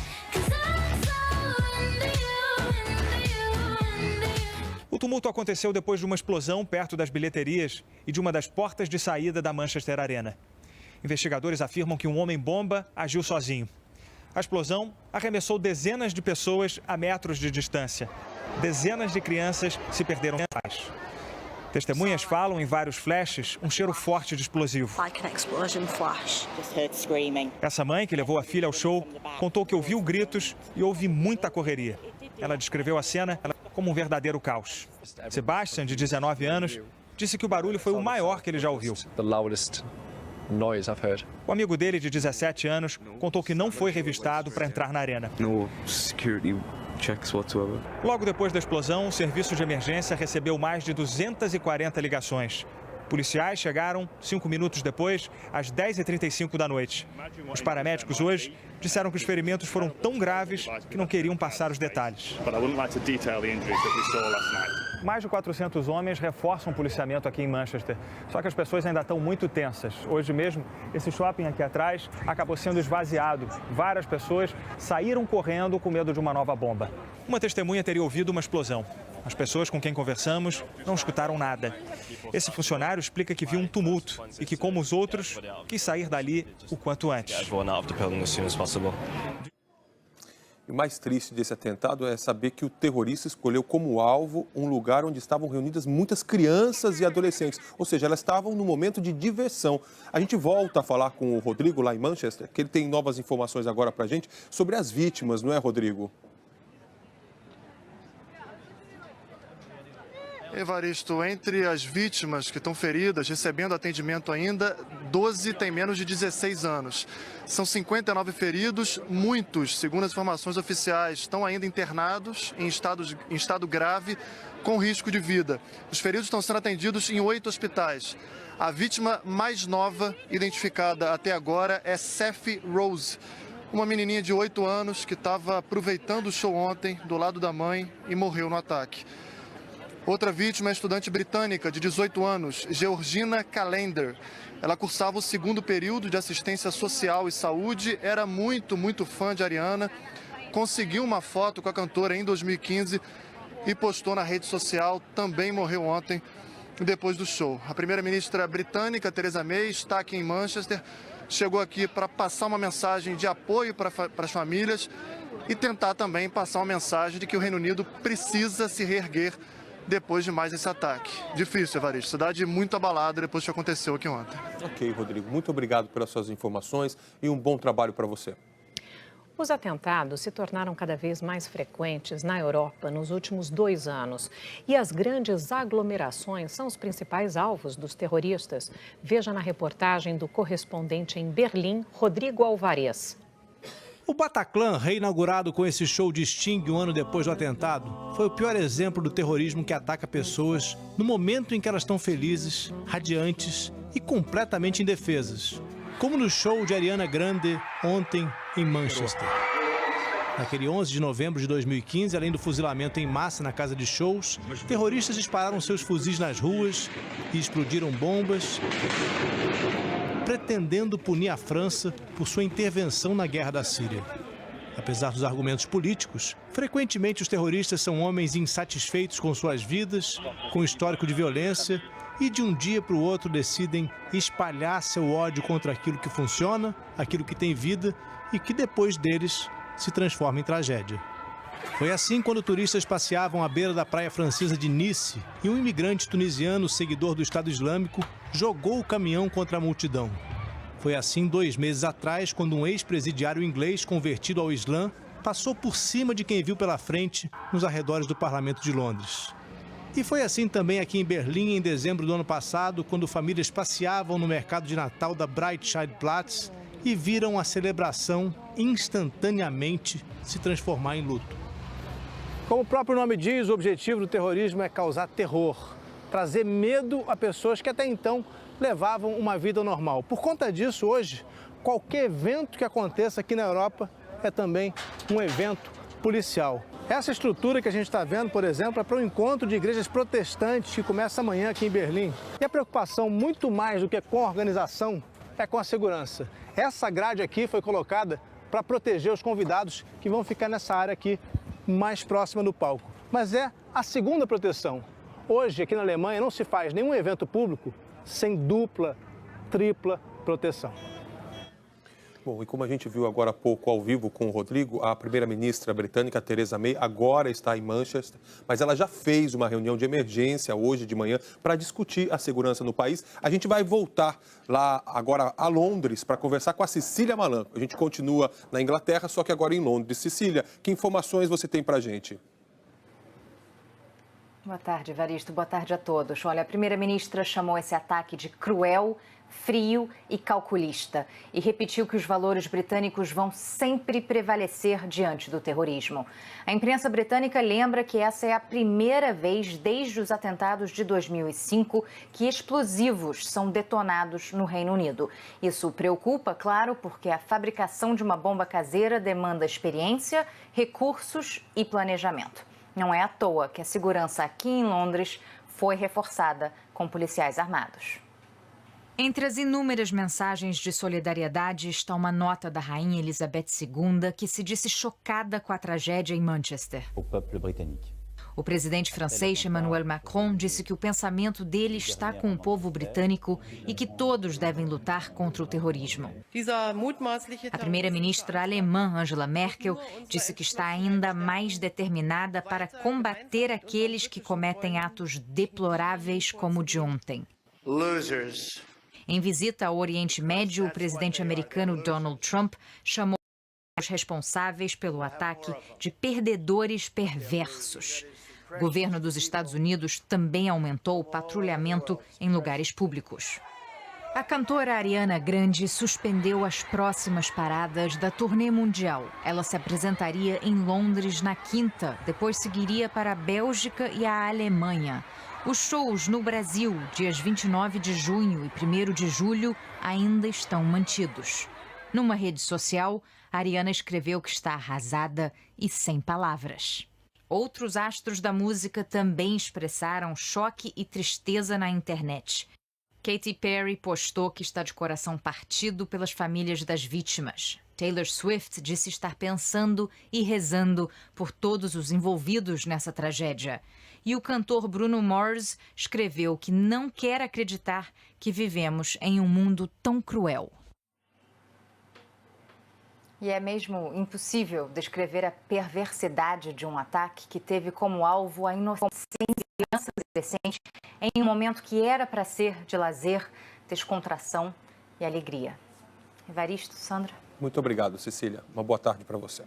O tumulto aconteceu depois de uma explosão perto das bilheterias e de uma das portas de saída da Manchester Arena. Investigadores afirmam que um homem-bomba agiu sozinho. A explosão arremessou dezenas de pessoas a metros de distância. Dezenas de crianças se perderam. Testemunhas falam em vários flashes um cheiro forte de explosivo. Essa mãe, que levou a filha ao show, contou que ouviu gritos e houve muita correria. Ela descreveu a cena como um verdadeiro caos. Sebastian, de 19 anos, disse que o barulho foi o maior que ele já ouviu. O amigo dele, de 17 anos, contou que não foi revistado para entrar na arena. Logo depois da explosão, o serviço de emergência recebeu mais de 240 ligações. Policiais chegaram 5 minutos depois, às 10h35 da noite. Os paramédicos hoje disseram que os ferimentos foram tão graves que não queriam passar os detalhes. Mais de 400 homens reforçam o policiamento aqui em Manchester. Só que as pessoas ainda estão muito tensas. Hoje mesmo, esse shopping aqui atrás acabou sendo esvaziado. Várias pessoas saíram correndo com medo de uma nova bomba. Uma testemunha teria ouvido uma explosão. As pessoas com quem conversamos não escutaram nada. Esse funcionário explica que viu um tumulto e que, como os outros, quis sair dali o quanto antes. E o mais triste desse atentado é saber que o terrorista escolheu como alvo um lugar onde estavam reunidas muitas crianças e adolescentes. Ou seja, elas estavam num momento de diversão. A gente volta a falar com o Rodrigo lá em Manchester, que ele tem novas informações agora pra gente sobre as vítimas, não é, Rodrigo? Evaristo, entre as vítimas que estão feridas, recebendo atendimento ainda, 12 têm menos de 16 anos. São 59 feridos, muitos, segundo as informações oficiais, estão ainda internados em estado grave, com risco de vida. Os feridos estão sendo atendidos em 8 hospitais. A vítima mais nova, identificada até agora, é Seffi Rose, uma menininha de 8 anos que estava aproveitando o show ontem do lado da mãe e morreu no ataque. Outra vítima é a estudante britânica de 18 anos, Georgina Calendar. Ela cursava o 2º período de assistência social e saúde, era muito fã de Ariana, conseguiu uma foto com a cantora em 2015 e postou na rede social, também morreu ontem, depois do show. A primeira-ministra britânica, Theresa May, está aqui em Manchester, chegou aqui para passar uma mensagem de apoio para as famílias e tentar também passar uma mensagem de que o Reino Unido precisa se reerguer depois de mais esse ataque. Difícil, Evaristo. Cidade muito abalada depois do que aconteceu aqui ontem. Ok, Rodrigo. Muito obrigado pelas suas informações e um bom trabalho para você. Os atentados se tornaram cada vez mais frequentes na Europa nos últimos 2 anos. E as grandes aglomerações são os principais alvos dos terroristas. Veja na reportagem do correspondente em Berlim, Rodrigo Alvarez. O Bataclan, reinaugurado com esse show de Sting um ano depois do atentado, foi o pior exemplo do terrorismo que ataca pessoas no momento em que elas estão felizes, radiantes e completamente indefesas, como no show de Ariana Grande ontem em Manchester. Naquele 11 de novembro de 2015, além do fuzilamento em massa na casa de shows, terroristas dispararam seus fuzis nas ruas e explodiram bombas, pretendendo punir a França por sua intervenção na guerra da Síria. Apesar dos argumentos políticos, frequentemente os terroristas são homens insatisfeitos com suas vidas, com histórico de violência e de um dia para o outro decidem espalhar seu ódio contra aquilo que funciona, aquilo que tem vida e que depois deles se transforma em tragédia. Foi assim quando turistas passeavam à beira da praia francesa de Nice e um imigrante tunisiano, seguidor do Estado Islâmico, jogou o caminhão contra a multidão. Foi assim 2 meses atrás, quando um ex-presidiário inglês convertido ao Islã passou por cima de quem viu pela frente nos arredores do Parlamento de Londres. E foi assim também aqui em Berlim, em dezembro do ano passado, quando famílias passeavam no mercado de Natal da Breitscheidplatz e viram a celebração instantaneamente se transformar em luto. Como o próprio nome diz, o objetivo do terrorismo é causar terror, trazer medo a pessoas que até então levavam uma vida normal. Por conta disso, hoje, qualquer evento que aconteça aqui na Europa é também um evento policial. Essa estrutura que a gente está vendo, por exemplo, é para o encontro de igrejas protestantes que começa amanhã aqui em Berlim. E a preocupação, muito mais do que com a organização, é com a segurança. Essa grade aqui foi colocada para proteger os convidados que vão ficar nessa área aqui mais próxima do palco. Mas é a segunda proteção. Hoje, aqui na Alemanha, não se faz nenhum evento público sem dupla, tripla proteção. Bom, e como a gente viu agora há pouco ao vivo com o Rodrigo, a primeira-ministra britânica Theresa May agora está em Manchester, mas ela já fez uma reunião de emergência hoje de manhã para discutir a segurança no país. A gente vai voltar lá agora a Londres para conversar com a Cecília Malan. A gente continua na Inglaterra, só que agora em Londres. Cecília, que informações você tem para a gente? Boa tarde, Evaristo. Boa tarde a todos. Olha, a primeira-ministra chamou esse ataque de cruel, frio e calculista e repetiu que os valores britânicos vão sempre prevalecer diante do terrorismo. A imprensa britânica lembra que essa é a primeira vez desde os atentados de 2005 que explosivos são detonados no Reino Unido. Isso preocupa, claro, porque a fabricação de uma bomba caseira demanda experiência, recursos e planejamento. Não é à toa que a segurança aqui em Londres foi reforçada com policiais armados. Entre as inúmeras mensagens de solidariedade está uma nota da Rainha Elizabeth II, que se disse chocada com a tragédia em Manchester. Au peuple britannique. O presidente francês Emmanuel Macron disse que o pensamento dele está com o povo britânico e que todos devem lutar contra o terrorismo. A primeira-ministra alemã Angela Merkel disse que está ainda mais determinada para combater aqueles que cometem atos deploráveis como o de ontem. Losers. Em visita ao Oriente Médio, o presidente americano Donald Trump chamou os responsáveis pelo ataque de perdedores perversos. O governo dos Estados Unidos também aumentou o patrulhamento em lugares públicos. A cantora Ariana Grande suspendeu as próximas paradas da turnê mundial. Ela se apresentaria em Londres na quinta, depois seguiria para a Bélgica e a Alemanha. Os shows no Brasil, dias 29 de junho e 1º de julho, ainda estão mantidos. Numa rede social, Ariana escreveu que está arrasada e sem palavras. Outros astros da música também expressaram choque e tristeza na internet. Katy Perry postou que está de coração partido pelas famílias das vítimas. Taylor Swift disse estar pensando e rezando por todos os envolvidos nessa tragédia. E o cantor Bruno Mars escreveu que não quer acreditar que vivemos em um mundo tão cruel. E é mesmo impossível descrever a perversidade de um ataque que teve como alvo a inocência de crianças e adolescentes em um momento que era para ser de lazer, descontração e alegria. Evaristo, Sandra. Muito obrigado, Cecília. Uma boa tarde para você.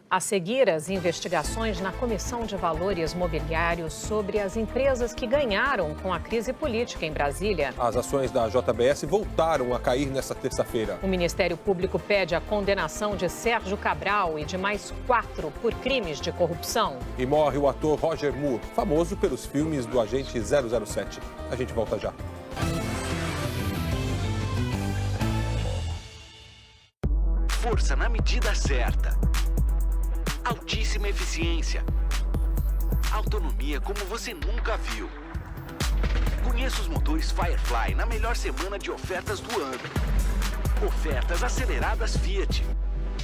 A seguir, as investigações na Comissão de Valores Mobiliários sobre as empresas que ganharam com a crise política em Brasília. As ações da JBS voltaram a cair nesta terça-feira. O Ministério Público pede a condenação de Sérgio Cabral e de mais 4 por crimes de corrupção. E morre o ator Roger Moore, famoso pelos filmes do Agente 007. A gente volta já. Força na medida certa. Altíssima eficiência. Autonomia como você nunca viu. Conheça os motores Firefly na melhor semana de ofertas do ano. Ofertas aceleradas Fiat.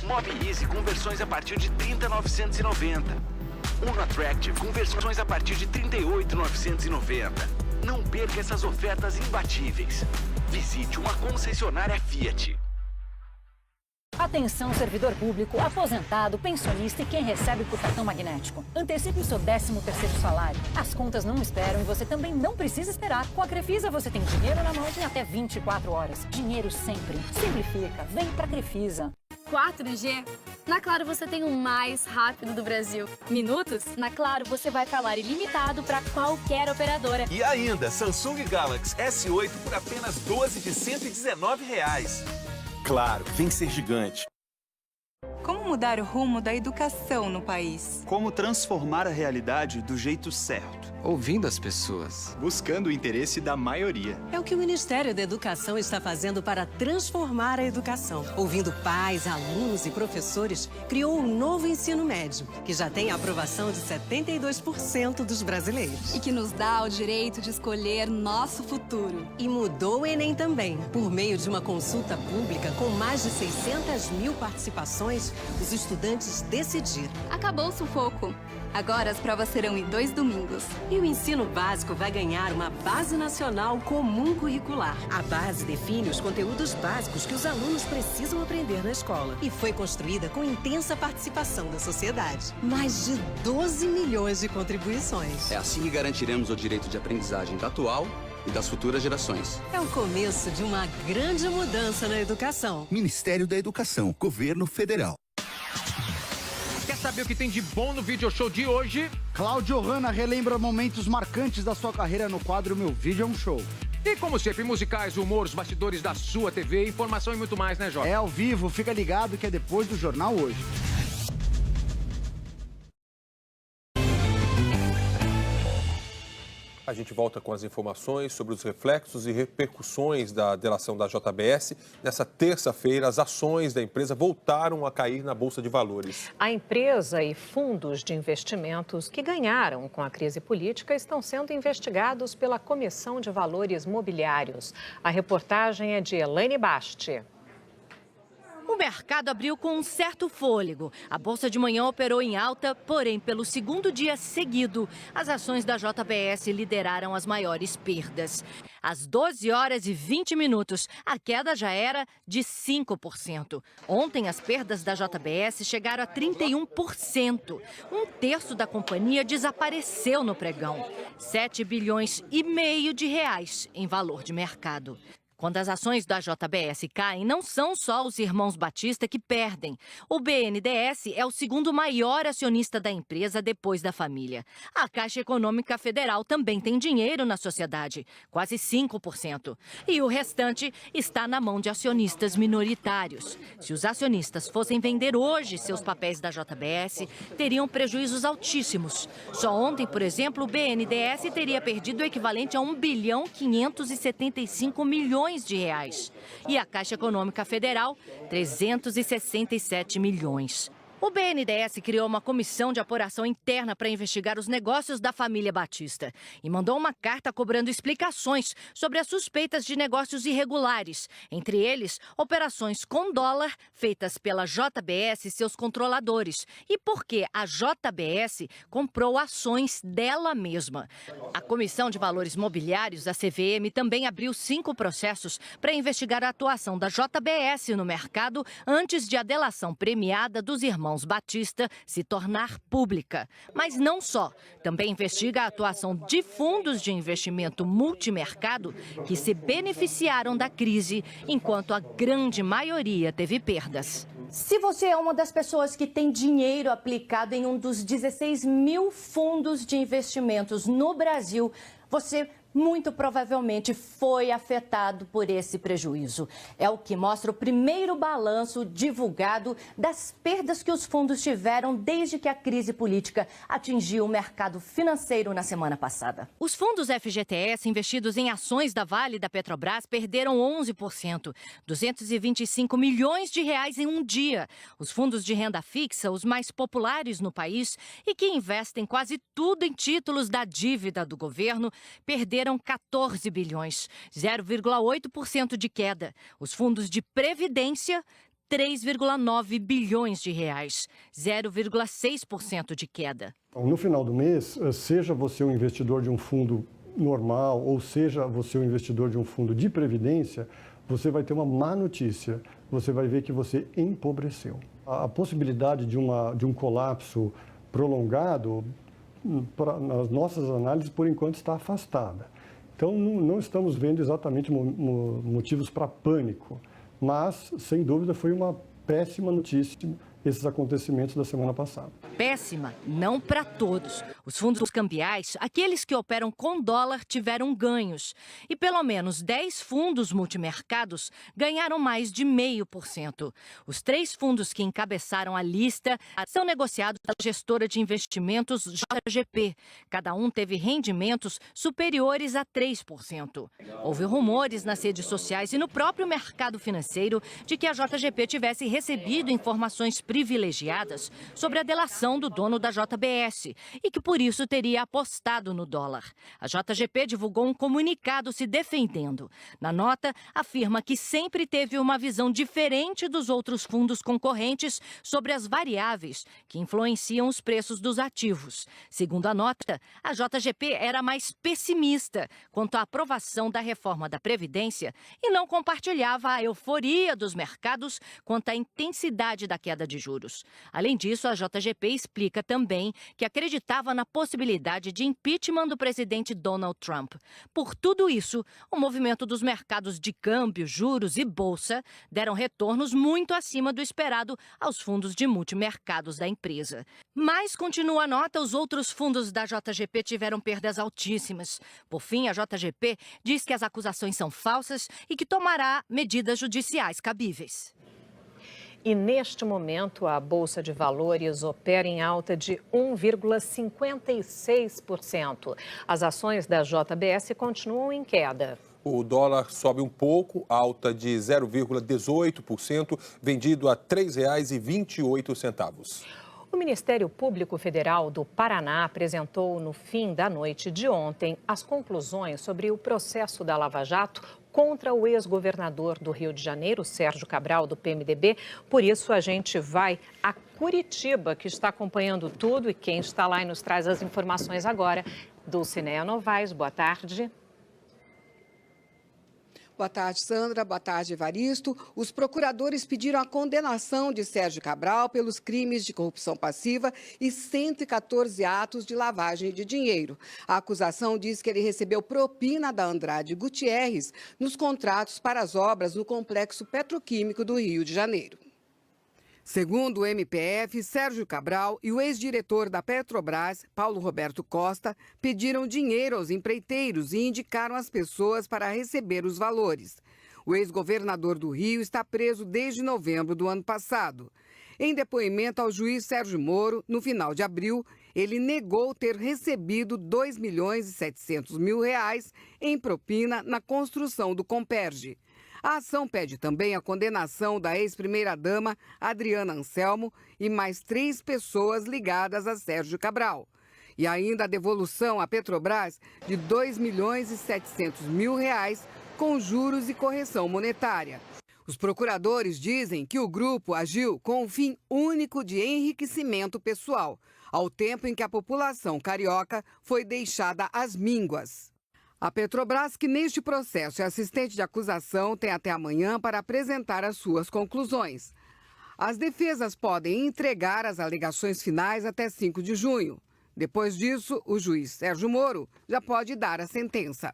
Mob Easy com versões a partir de R$ 30.990. Uno Attractive com versões a partir de R$ 38.990. Não perca essas ofertas imbatíveis. Visite uma concessionária Fiat. Atenção, servidor público, aposentado, pensionista e quem recebe por cartão magnético. Antecipe o seu 13º salário. As contas não esperam e você também não precisa esperar. Com a Crefisa você tem dinheiro na mão em até 24 horas. Dinheiro sempre. Simplifica. Vem pra Crefisa. 4G? Na Claro você tem o mais rápido do Brasil. Minutos? Na Claro você vai falar ilimitado para qualquer operadora. E ainda, Samsung Galaxy S8 por apenas 12 de R$ 119. Claro, vem ser gigante. Como mudar o rumo da educação no país? Como transformar a realidade do jeito certo? Ouvindo as pessoas. Buscando o interesse da maioria. É o que o Ministério da Educação está fazendo para transformar a educação. Ouvindo pais, alunos e professores, criou o novo ensino médio, que já tem a aprovação de 72% dos brasileiros. E que nos dá o direito de escolher nosso futuro. E mudou o Enem também. Por meio de uma consulta pública com mais de 600 mil participações, os estudantes decidiram. Acabou o sufoco. Agora as provas serão em 2 domingos. E o ensino básico vai ganhar uma base nacional comum curricular. A base define os conteúdos básicos que os alunos precisam aprender na escola. E foi construída com intensa participação da sociedade. Mais de 12 milhões de contribuições. É assim que garantiremos o direito de aprendizagem da atual e das futuras gerações. É o começo de uma grande mudança na educação. Ministério da Educação, Governo Federal. Quer saber o que tem de bom no video show de hoje? Cláudio Hanna relembra momentos marcantes da sua carreira no quadro Meu Vídeo é um Show. E como sempre, musicais, humor, os bastidores da sua TV, informação e muito mais, né, Jorge? É ao vivo, fica ligado que é depois do Jornal Hoje. A gente volta com as informações sobre os reflexos e repercussões da delação da JBS. Nessa terça-feira, as ações da empresa voltaram a cair na Bolsa de Valores. A empresa e fundos de investimentos que ganharam com a crise política estão sendo investigados pela Comissão de Valores Mobiliários. A reportagem é de Elaine Basti. O mercado abriu com um certo fôlego. A bolsa de manhã operou em alta, porém, pelo segundo dia seguido, as ações da JBS lideraram as maiores perdas. Às 12 horas e 20 minutos, a queda já era de 5%. Ontem, as perdas da JBS chegaram a 31%. Um terço da companhia desapareceu no pregão. 7,5 bilhões de reais em valor de mercado. Quando as ações da JBS caem, não são só os irmãos Batista que perdem. O BNDES é o segundo maior acionista da empresa depois da família. A Caixa Econômica Federal também tem dinheiro na sociedade, quase 5%. E o restante está na mão de acionistas minoritários. Se os acionistas fossem vender hoje seus papéis da JBS, teriam prejuízos altíssimos. Só ontem, por exemplo, o BNDES teria perdido o equivalente a 1,575 bilhão de reais. E a Caixa Econômica Federal, 367 milhões. O BNDES criou uma comissão de apuração interna para investigar os negócios da família Batista e mandou uma carta cobrando explicações sobre as suspeitas de negócios irregulares, entre eles operações com dólar feitas pela JBS e seus controladores, e porque a JBS comprou ações dela mesma. A Comissão de Valores Mobiliários, a CVM, também abriu 5 processos para investigar a atuação da JBS no mercado antes de a delação premiada dos irmãos Batista se tornar pública. Mas não só. Também investiga a atuação de fundos de investimento multimercado que se beneficiaram da crise, enquanto a grande maioria teve perdas. Se você é uma das pessoas que tem dinheiro aplicado em um dos 16 mil fundos de investimentos no Brasil, você muito provavelmente foi afetado por esse prejuízo. É o que mostra o primeiro balanço divulgado das perdas que os fundos tiveram desde que a crise política atingiu o mercado financeiro na semana passada. Os fundos FGTS investidos em ações da Vale e da Petrobras perderam 11%, 225 milhões de reais em um dia. Os fundos de renda fixa, os mais populares no país e que investem quase tudo em títulos da dívida do governo, perderam 14 bilhões, 0,8% de queda. Os fundos de previdência, 3,9 bilhões de reais, 0,6% de queda. No final do mês, seja você um investidor de um fundo normal ou seja você um investidor de um fundo de previdência, você vai ter uma má notícia. Você vai ver que você empobreceu. A possibilidade de um colapso prolongado, nas nossas análises, por enquanto, está afastada. Então, não estamos vendo exatamente motivos para pânico, mas, sem dúvida, foi uma péssima notícia esses acontecimentos da semana passada. Péssima, não para todos. Os fundos cambiais, aqueles que operam com dólar, tiveram ganhos. E pelo menos 10 fundos multimercados ganharam mais de 0,5%. Os 3 fundos que encabeçaram a lista são negociados pela gestora de investimentos JGP. Cada um teve rendimentos superiores a 3%. Houve rumores nas redes sociais e no próprio mercado financeiro de que a JGP tivesse recebido informações privilegiadas sobre a delação do dono da JBS e que por isso teria apostado no dólar. A JGP divulgou um comunicado se defendendo. Na nota, afirma que sempre teve uma visão diferente dos outros fundos concorrentes sobre as variáveis que influenciam os preços dos ativos. Segundo a nota, a JGP era mais pessimista quanto à aprovação da reforma da Previdência e não compartilhava a euforia dos mercados quanto à intensidade da queda de juros. Além disso, a JGP explica também que acreditava na possibilidade de impeachment do presidente Donald Trump. Por tudo isso, o movimento dos mercados de câmbio, juros e bolsa deram retornos muito acima do esperado aos fundos de multimercados da empresa. Mas, continua a nota, os outros fundos da JGP tiveram perdas altíssimas. Por fim, a JGP diz que as acusações são falsas e que tomará medidas judiciais cabíveis. E neste momento, a Bolsa de Valores opera em alta de 1,56%. As ações da JBS continuam em queda. O dólar sobe um pouco, alta de 0,18%, vendido a R$ 3,28. O Ministério Público Federal do Paraná apresentou no fim da noite de ontem as conclusões sobre o processo da Lava Jato contra o ex-governador do Rio de Janeiro, Sérgio Cabral, do PMDB. Por isso, a gente vai a Curitiba, que está acompanhando tudo, e quem está lá e nos traz as informações agora, Dulcinea Novaes. Boa tarde. Boa tarde, Sandra. Boa tarde, Evaristo. Os procuradores pediram a condenação de Sérgio Cabral pelos crimes de corrupção passiva e 114 atos de lavagem de dinheiro. A acusação diz que ele recebeu propina da Andrade Gutierrez nos contratos para as obras no complexo petroquímico do Rio de Janeiro. Segundo o MPF, Sérgio Cabral e o ex-diretor da Petrobras, Paulo Roberto Costa, pediram dinheiro aos empreiteiros e indicaram as pessoas para receber os valores. O ex-governador do Rio está preso desde novembro do ano passado. Em depoimento ao juiz Sérgio Moro, no final de abril, ele negou ter recebido R$ 2.700.000 em propina na construção do Comperj. A ação pede também a condenação da ex-primeira-dama Adriana Anselmo e mais 3 pessoas ligadas a Sérgio Cabral. E ainda a devolução à Petrobras de R$ 2.700.000 com juros e correção monetária. Os procuradores dizem que o grupo agiu com o fim único de enriquecimento pessoal, ao tempo em que a população carioca foi deixada às mínguas. A Petrobras, que neste processo é assistente de acusação, tem até amanhã para apresentar as suas conclusões. As defesas podem entregar as alegações finais até 5 de junho. Depois disso, o juiz Sérgio Moro já pode dar a sentença.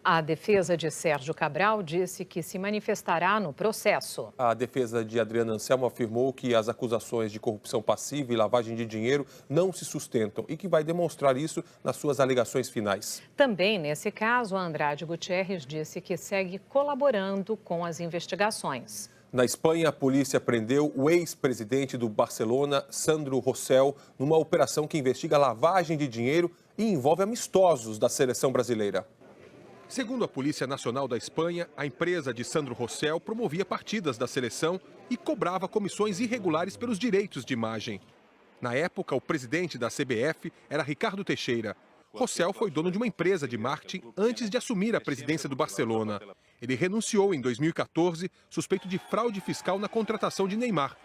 A defesa de Sérgio Cabral disse que se manifestará no processo. A defesa de Adriana Anselmo afirmou que as acusações de corrupção passiva e lavagem de dinheiro não se sustentam e que vai demonstrar isso nas suas alegações finais. Também nesse caso, a Andrade Gutierrez disse que segue colaborando com as investigações. Na Espanha, a polícia prendeu o ex-presidente do Barcelona, Sandro Rosell, numa operação que investiga lavagem de dinheiro e envolve amistosos da seleção brasileira. Segundo a Polícia Nacional da Espanha, a empresa de Sandro Rosell promovia partidas da seleção e cobrava comissões irregulares pelos direitos de imagem. Na época, o presidente da CBF era Ricardo Teixeira. Rosell foi dono de uma empresa de marketing antes de assumir a presidência do Barcelona. Ele renunciou em 2014, suspeito de fraude fiscal na contratação de Neymar.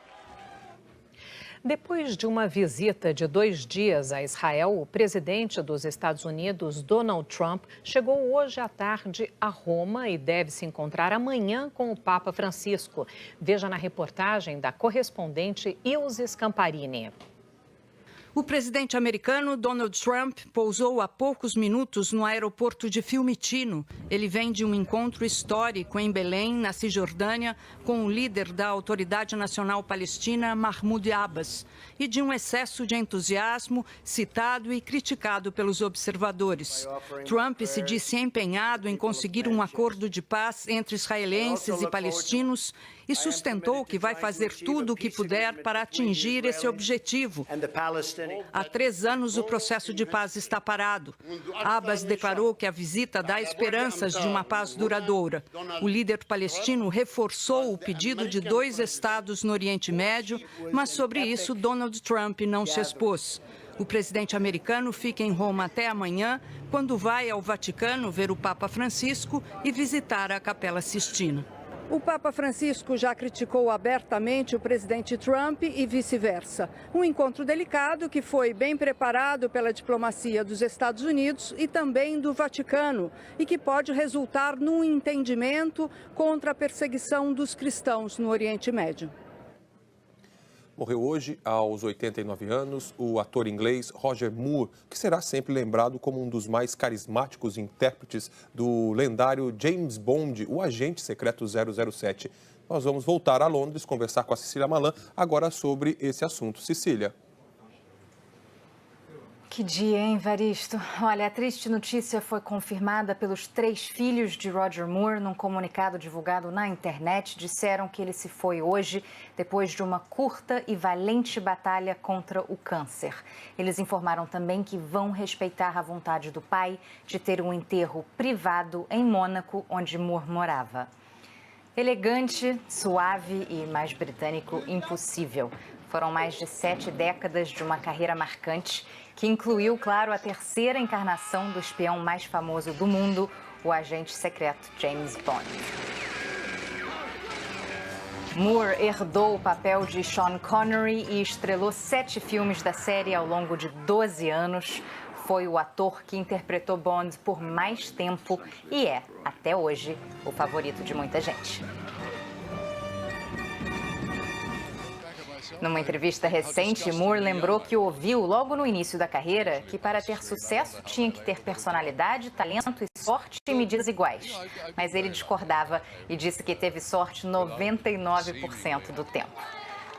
Depois de uma visita de 2 dias a Israel, o presidente dos Estados Unidos, Donald Trump, chegou hoje à tarde a Roma e deve se encontrar amanhã com o Papa Francisco. Veja na reportagem da correspondente Ilse Scamparini. O presidente americano Donald Trump pousou há poucos minutos no aeroporto de Fiumicino. Ele vem de um encontro histórico em Belém, na Cisjordânia, com o líder da Autoridade Nacional Palestina, Mahmoud Abbas, e de um excesso de entusiasmo citado e criticado pelos observadores. Trump se disse empenhado em conseguir um acordo de paz entre israelenses e palestinos e sustentou que vai fazer tudo o que puder para atingir esse objetivo. Há 3 anos o processo de paz está parado. Abbas declarou que a visita dá esperanças de uma paz duradoura. O líder palestino reforçou o pedido de 2 estados no Oriente Médio, mas sobre isso Donald Trump não se expôs. O presidente americano fica em Roma até amanhã, quando vai ao Vaticano ver o Papa Francisco e visitar a Capela Sistina. O Papa Francisco já criticou abertamente o presidente Trump e vice-versa. Um encontro delicado que foi bem preparado pela diplomacia dos Estados Unidos e também do Vaticano e que pode resultar num entendimento contra a perseguição dos cristãos no Oriente Médio. Morreu hoje, aos 89 anos, o ator inglês Roger Moore, que será sempre lembrado como um dos mais carismáticos intérpretes do lendário James Bond, o agente secreto 007. Nós vamos voltar a Londres, conversar com a Cecília Malan agora sobre esse assunto. Cecília. Que dia, hein, Evaristo? Olha, a triste notícia foi confirmada pelos 3 filhos de Roger Moore. Num comunicado divulgado na internet, disseram que ele se foi hoje depois de uma curta e valente batalha contra o câncer. Eles informaram também que vão respeitar a vontade do pai de ter um enterro privado em Mônaco, onde Moore morava. Elegante, suave e mais britânico impossível. Foram mais de 7 décadas de uma carreira marcante, que incluiu, claro, a terceira encarnação do espião mais famoso do mundo, o agente secreto James Bond. Moore herdou o papel de Sean Connery e estrelou 7 filmes da série ao longo de 12 anos. Foi o ator que interpretou Bond por mais tempo e é, até hoje, o favorito de muita gente. Numa entrevista recente, Moore lembrou que ouviu logo no início da carreira que para ter sucesso tinha que ter personalidade, talento e sorte em medidas iguais. Mas ele discordava e disse que teve sorte 99% do tempo.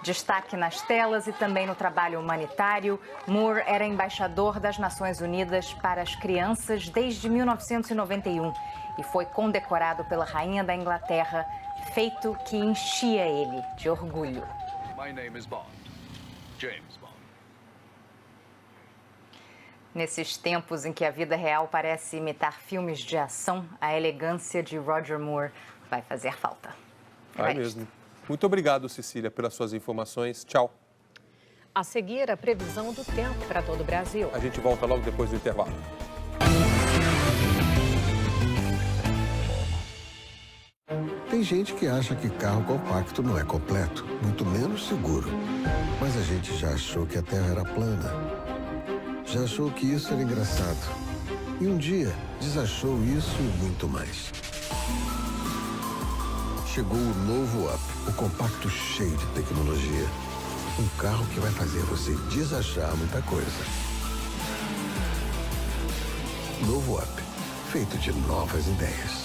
Destaque nas telas e também no trabalho humanitário, Moore era embaixador das Nações Unidas para as crianças desde 1991 e foi condecorado pela Rainha da Inglaterra, feito que enchia ele de orgulho. My name is Bond. James Bond. Nesses tempos em que a vida real parece imitar filmes de ação, a elegância de Roger Moore vai fazer falta. Vai mesmo. Muito obrigado, Cecília, pelas suas informações. Tchau. A seguir, a previsão do tempo para todo o Brasil. A gente volta logo depois do intervalo. Tem gente que acha que carro compacto não é completo, muito menos seguro. Mas a gente já achou que a Terra era plana. Já achou que isso era engraçado. E um dia desachou isso e muito mais. Chegou o novo Up, o compacto cheio de tecnologia. Um carro que vai fazer você desachar muita coisa. Novo Up, feito de novas ideias.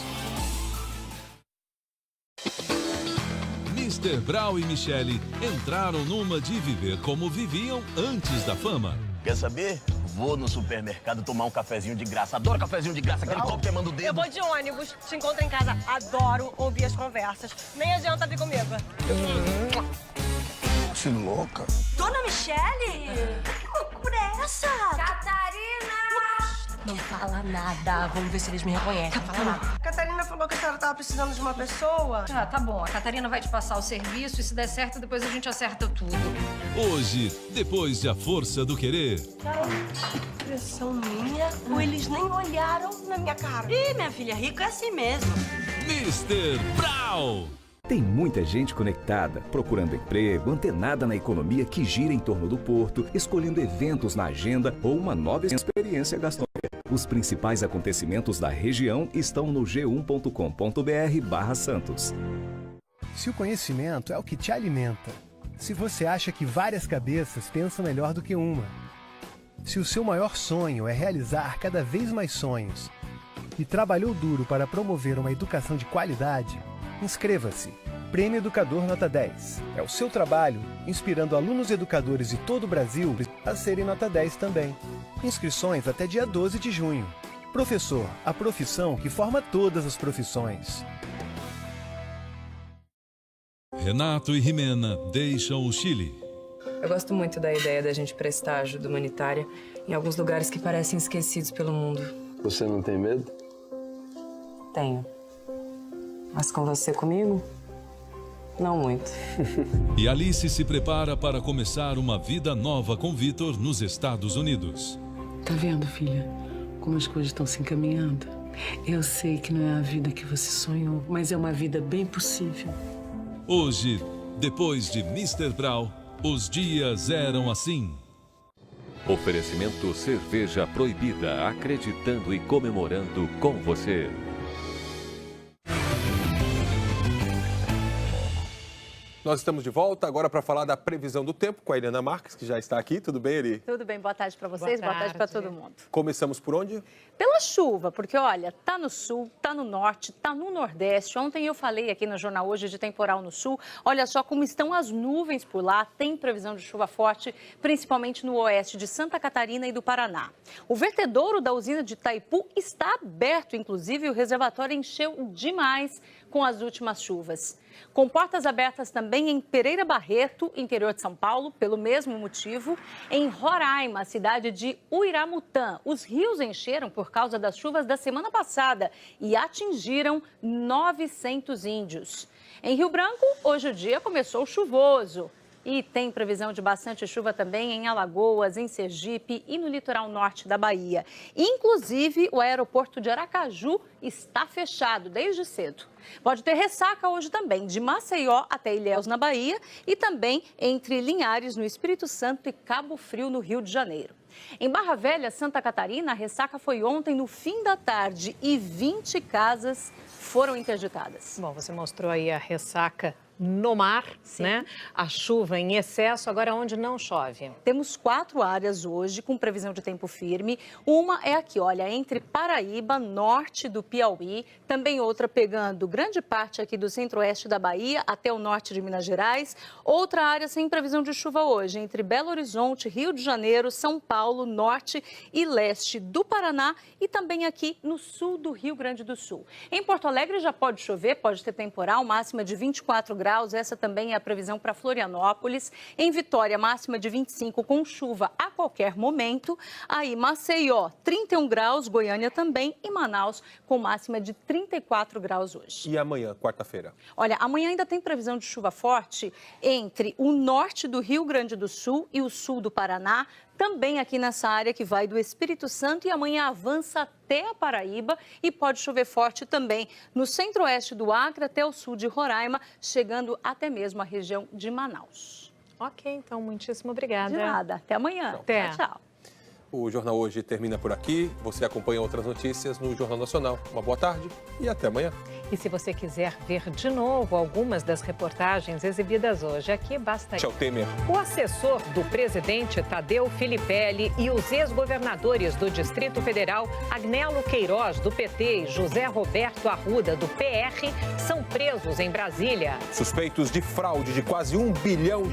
Mr. Brau e Michele entraram numa de viver como viviam antes da fama. Quer saber? Vou no supermercado tomar um cafezinho de graça. Adoro cafezinho de graça, aquele copo que manda o dedo. Eu vou de ônibus, te encontro em casa. Adoro ouvir as conversas. Nem adianta vir comigo. Se louca. Dona Michele? Que loucura é essa? Catarina! Não fala nada. Vamos ver se eles me reconhecem. Não fala nada. Catarina falou que a senhora tava precisando de uma pessoa. Ah, tá bom. A Catarina vai te passar o serviço e se der certo, depois a gente acerta tudo. Hoje, depois de A Força do Querer. Impressão minha? Ou eles nem olharam na minha cara? Ih, minha filha, rico é assim mesmo. Mr. Brau. Tem muita gente conectada, procurando emprego, antenada na economia que gira em torno do porto, escolhendo eventos na agenda ou uma nova experiência gastronômica. Os principais acontecimentos da região estão no g1.com.br/Santos. Se o conhecimento é o que te alimenta, se você acha que várias cabeças pensam melhor do que uma, se o seu maior sonho é realizar cada vez mais sonhos e trabalhou duro para promover uma educação de qualidade, inscreva-se. Prêmio Educador Nota 10. É o seu trabalho inspirando alunos e educadores de todo o Brasil a serem Nota 10 também. Inscrições até dia 12 de junho. Professor, a profissão que forma todas as profissões. Renato e Jimena deixam o Chile. Eu gosto muito da ideia da gente prestar ajuda humanitária em alguns lugares que parecem esquecidos pelo mundo. Você não tem medo? Tenho. Mas com você comigo? Não muito. E Alice se prepara para começar uma vida nova com Vitor nos Estados Unidos. Tá vendo, filha? Como as coisas estão se encaminhando. Eu sei que não é a vida que você sonhou, mas é uma vida bem possível. Hoje, depois de Mr. Brau, os dias eram assim. Oferecimento Cerveja Proibida, acreditando e comemorando com você. Nós estamos de volta agora para falar da previsão do tempo com a Eliana Marques, que já está aqui. Tudo bem, Eli? Tudo bem, boa tarde para vocês, boa tarde para todo mundo. Começamos por onde? Pela chuva, porque olha, tá no sul, tá no norte, tá no nordeste. Ontem eu falei aqui no Jornal Hoje de temporal no sul. Olha só como estão as nuvens por lá. Tem previsão de chuva forte, principalmente no oeste de Santa Catarina e do Paraná. O vertedouro da usina de Itaipu está aberto, inclusive o reservatório encheu demais com as últimas chuvas. Com portas abertas também em Pereira Barreto, interior de São Paulo, pelo mesmo motivo. Em Roraima, cidade de Uiramutã, os rios encheram por causa das chuvas da semana passada e atingiram 900 índios. Em Rio Branco, hoje o dia começou chuvoso. E tem previsão de bastante chuva também em Alagoas, em Sergipe e no litoral norte da Bahia. Inclusive, o aeroporto de Aracaju está fechado desde cedo. Pode ter ressaca hoje também, de Maceió até Ilhéus, na Bahia, e também entre Linhares, no Espírito Santo, e Cabo Frio, no Rio de Janeiro. Em Barra Velha, Santa Catarina, a ressaca foi ontem no fim da tarde e 20 casas foram interditadas. Bom, você mostrou aí a ressaca no mar, Sim. né? A chuva em excesso, agora onde não chove. Temos 4 áreas hoje com previsão de tempo firme. Uma é aqui, olha, entre Paraíba, norte do Piauí, também outra pegando grande parte aqui do centro-oeste da Bahia até o norte de Minas Gerais. Outra área sem previsão de chuva hoje, entre Belo Horizonte, Rio de Janeiro, São Paulo, norte e leste do Paraná e também aqui no sul do Rio Grande do Sul. Em Porto Alegre já pode chover, pode ter temporal, máxima de 24 graus. Essa também é a previsão para Florianópolis. Em Vitória, máxima de 25 com chuva a qualquer momento. Aí, Maceió, 31 graus, Goiânia também e Manaus com máxima de 34 graus hoje. E amanhã, quarta-feira? Olha, amanhã ainda tem previsão de chuva forte entre o norte do Rio Grande do Sul e o sul do Paraná. Também aqui nessa área que vai do Espírito Santo e amanhã avança até a Paraíba e pode chover forte também no centro-oeste do Acre até o sul de Roraima, chegando até mesmo a região de Manaus. Ok, então, muitíssimo obrigada. De nada, até amanhã. Até. Tchau, tchau. O Jornal Hoje termina por aqui. Você acompanha outras notícias no Jornal Nacional. Uma boa tarde e até amanhã. E se você quiser ver de novo algumas das reportagens exibidas hoje aqui, basta ir. Michel Temer. O assessor do presidente Tadeu Filipelli e os ex-governadores do Distrito Federal, Agnello Queiroz, do PT, e José Roberto Arruda, do PR, são presos em Brasília. Suspeitos de fraude de quase R$1 bilhão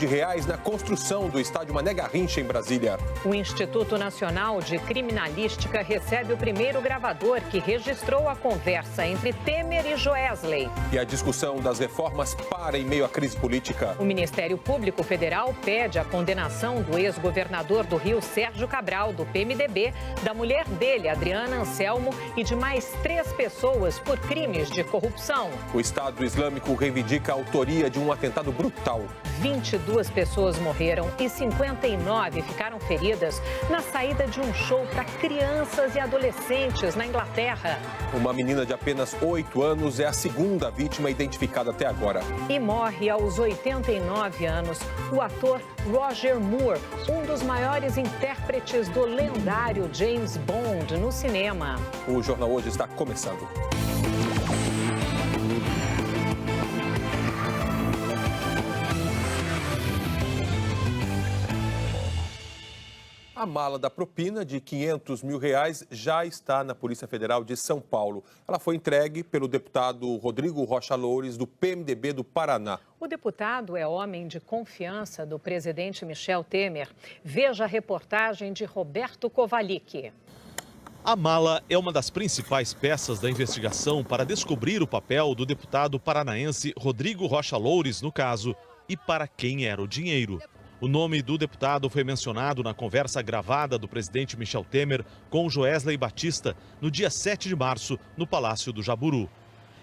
na construção do estádio Mané Garrincha, em Brasília. O Instituto Nacional de Criminalística recebe o primeiro gravador que registrou a conversa entre Temer e Joesley. E a discussão das reformas para em meio à crise política. O Ministério Público Federal pede a condenação do ex-governador do Rio, Sérgio Cabral, do PMDB, da mulher dele, Adriana Anselmo, e de mais 3 pessoas por crimes de corrupção. O Estado Islâmico reivindica a autoria de um atentado brutal. 22 pessoas morreram e 59 ficaram feridas na saída de um show para crianças e adolescentes na Inglaterra. Uma menina de apenas 8 anos é a segunda vítima identificada até agora. E morre aos 89 anos o ator Roger Moore, um dos maiores intérpretes do lendário James Bond no cinema. O Jornal Hoje está começando. A mala da propina de R$500 mil já está na Polícia Federal de São Paulo. Ela foi entregue pelo deputado Rodrigo Rocha Loures, do PMDB do Paraná. O deputado é homem de confiança do presidente Michel Temer. Veja a reportagem de Roberto Kovalik. A mala é uma das principais peças da investigação para descobrir o papel do deputado paranaense Rodrigo Rocha Loures no caso e para quem era o dinheiro. O nome do deputado foi mencionado na conversa gravada do presidente Michel Temer com Joesley Batista no dia 7 de março, no Palácio do Jaburu.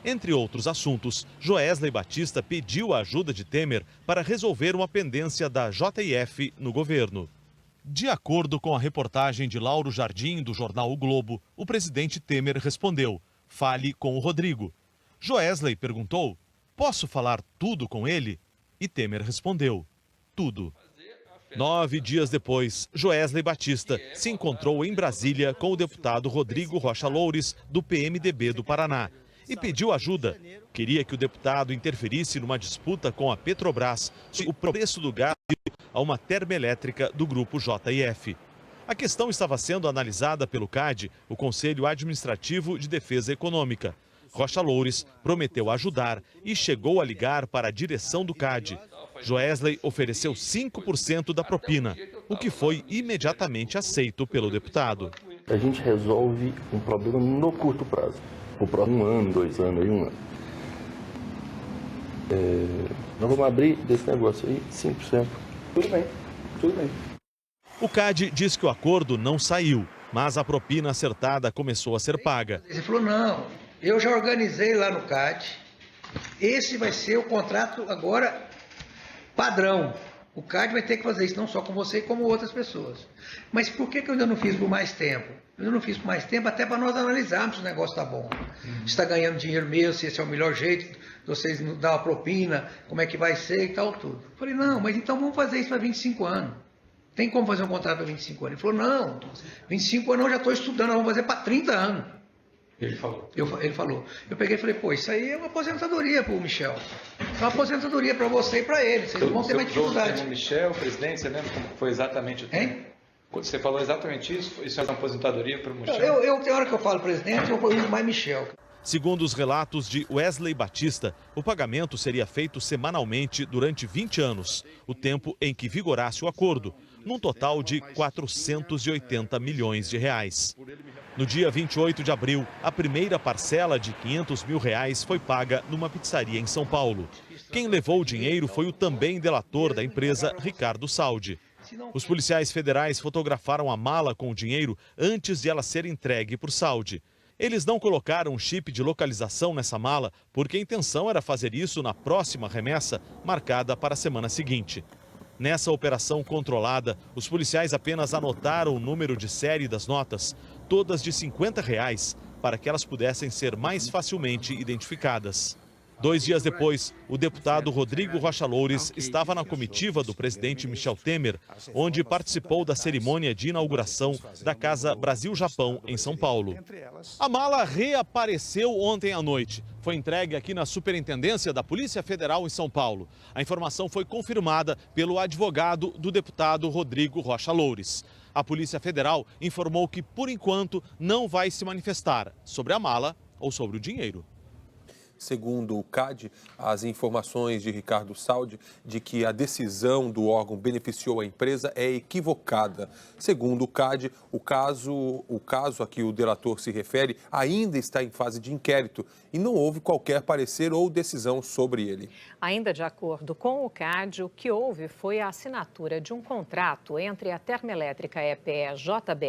Entre outros assuntos, Joesley Batista pediu a ajuda de Temer para resolver uma pendência da JF no governo. De acordo com a reportagem de Lauro Jardim, do jornal O Globo, o presidente Temer respondeu: "Fale com o Rodrigo". Joesley perguntou: "Posso falar tudo com ele?" E Temer respondeu: "Tudo". 9 dias depois, Joesley Batista se encontrou em Brasília com o deputado Rodrigo Rocha Loures, do PMDB do Paraná, e pediu ajuda. Queria que o deputado interferisse numa disputa com a Petrobras sobre o preço do gás a uma termoelétrica do grupo JF. A questão estava sendo analisada pelo CAD, o Conselho Administrativo de Defesa Econômica. Rocha Loures prometeu ajudar e chegou a ligar para a direção do CAD. Joesley ofereceu 5% da propina, o que foi imediatamente aceito pelo deputado. A gente resolve um problema no curto prazo. Por próximo 1 ano, 2 anos, 1 ano. Nós vamos abrir desse negócio aí 5%. Tudo bem, tudo bem. O CAD diz que o acordo não saiu, mas a propina acertada começou a ser paga. Ele falou: não, eu já organizei lá no CAD, esse vai ser o contrato agora padrão. O CAD vai ter que fazer isso não só com você, como outras pessoas. Mas por que eu ainda não fiz por mais tempo? Eu ainda não fiz por mais tempo até para nós analisarmos se o negócio está bom. Se está ganhando dinheiro mesmo, se esse é o melhor jeito, de vocês nos dar uma propina, como é que vai ser e tal, tudo. Eu falei, não, mas então vamos fazer isso para 25 anos. Tem como fazer um contrato para 25 anos? Ele falou, não, 25 anos eu já estou estudando, nós vamos fazer para 30 anos. Ele falou. Ele falou. Eu peguei e falei, pô, isso aí é uma aposentadoria para o Michel. É uma aposentadoria para você e para ele. Vocês vão ter mais dificuldade. O Michel, presidente, você lembra como foi exatamente o tempo? Hein? Você falou exatamente isso? Isso é uma aposentadoria para o Michel? Tem hora que eu falo presidente, eu uso mais Michel. Segundo os relatos de Wesley Batista, o pagamento seria feito semanalmente durante 20 anos, o tempo em que vigorasse o acordo, num total de 480 milhões de reais. No dia 28 de abril, a primeira parcela de R$500 mil foi paga numa pizzaria em São Paulo. Quem levou o dinheiro foi o também delator da empresa, Ricardo Saldi. Os policiais federais fotografaram a mala com o dinheiro antes de ela ser entregue por Saldi. Eles não colocaram um chip de localização nessa mala porque a intenção era fazer isso na próxima remessa, marcada para a semana seguinte. Nessa operação controlada, os policiais apenas anotaram o número de série das notas, todas de R$50, para que elas pudessem ser mais facilmente identificadas. 2 dias depois, o deputado Rodrigo Rocha Loures estava na comitiva do presidente Michel Temer, onde participou da cerimônia de inauguração da Casa Brasil-Japão, em São Paulo. A mala reapareceu ontem à noite. Foi entregue aqui na Superintendência da Polícia Federal em São Paulo. A informação foi confirmada pelo advogado do deputado Rodrigo Rocha Loures. A Polícia Federal informou que, por enquanto, não vai se manifestar sobre a mala ou sobre o dinheiro. Segundo o CAD, as informações de Ricardo Saldi de que a decisão do órgão beneficiou a empresa é equivocada. Segundo o CAD, o caso a que o delator se refere ainda está em fase de inquérito e não houve qualquer parecer ou decisão sobre ele. Ainda de acordo com o CAD, o que houve foi a assinatura de um contrato entre a Termoelétrica EPE JBS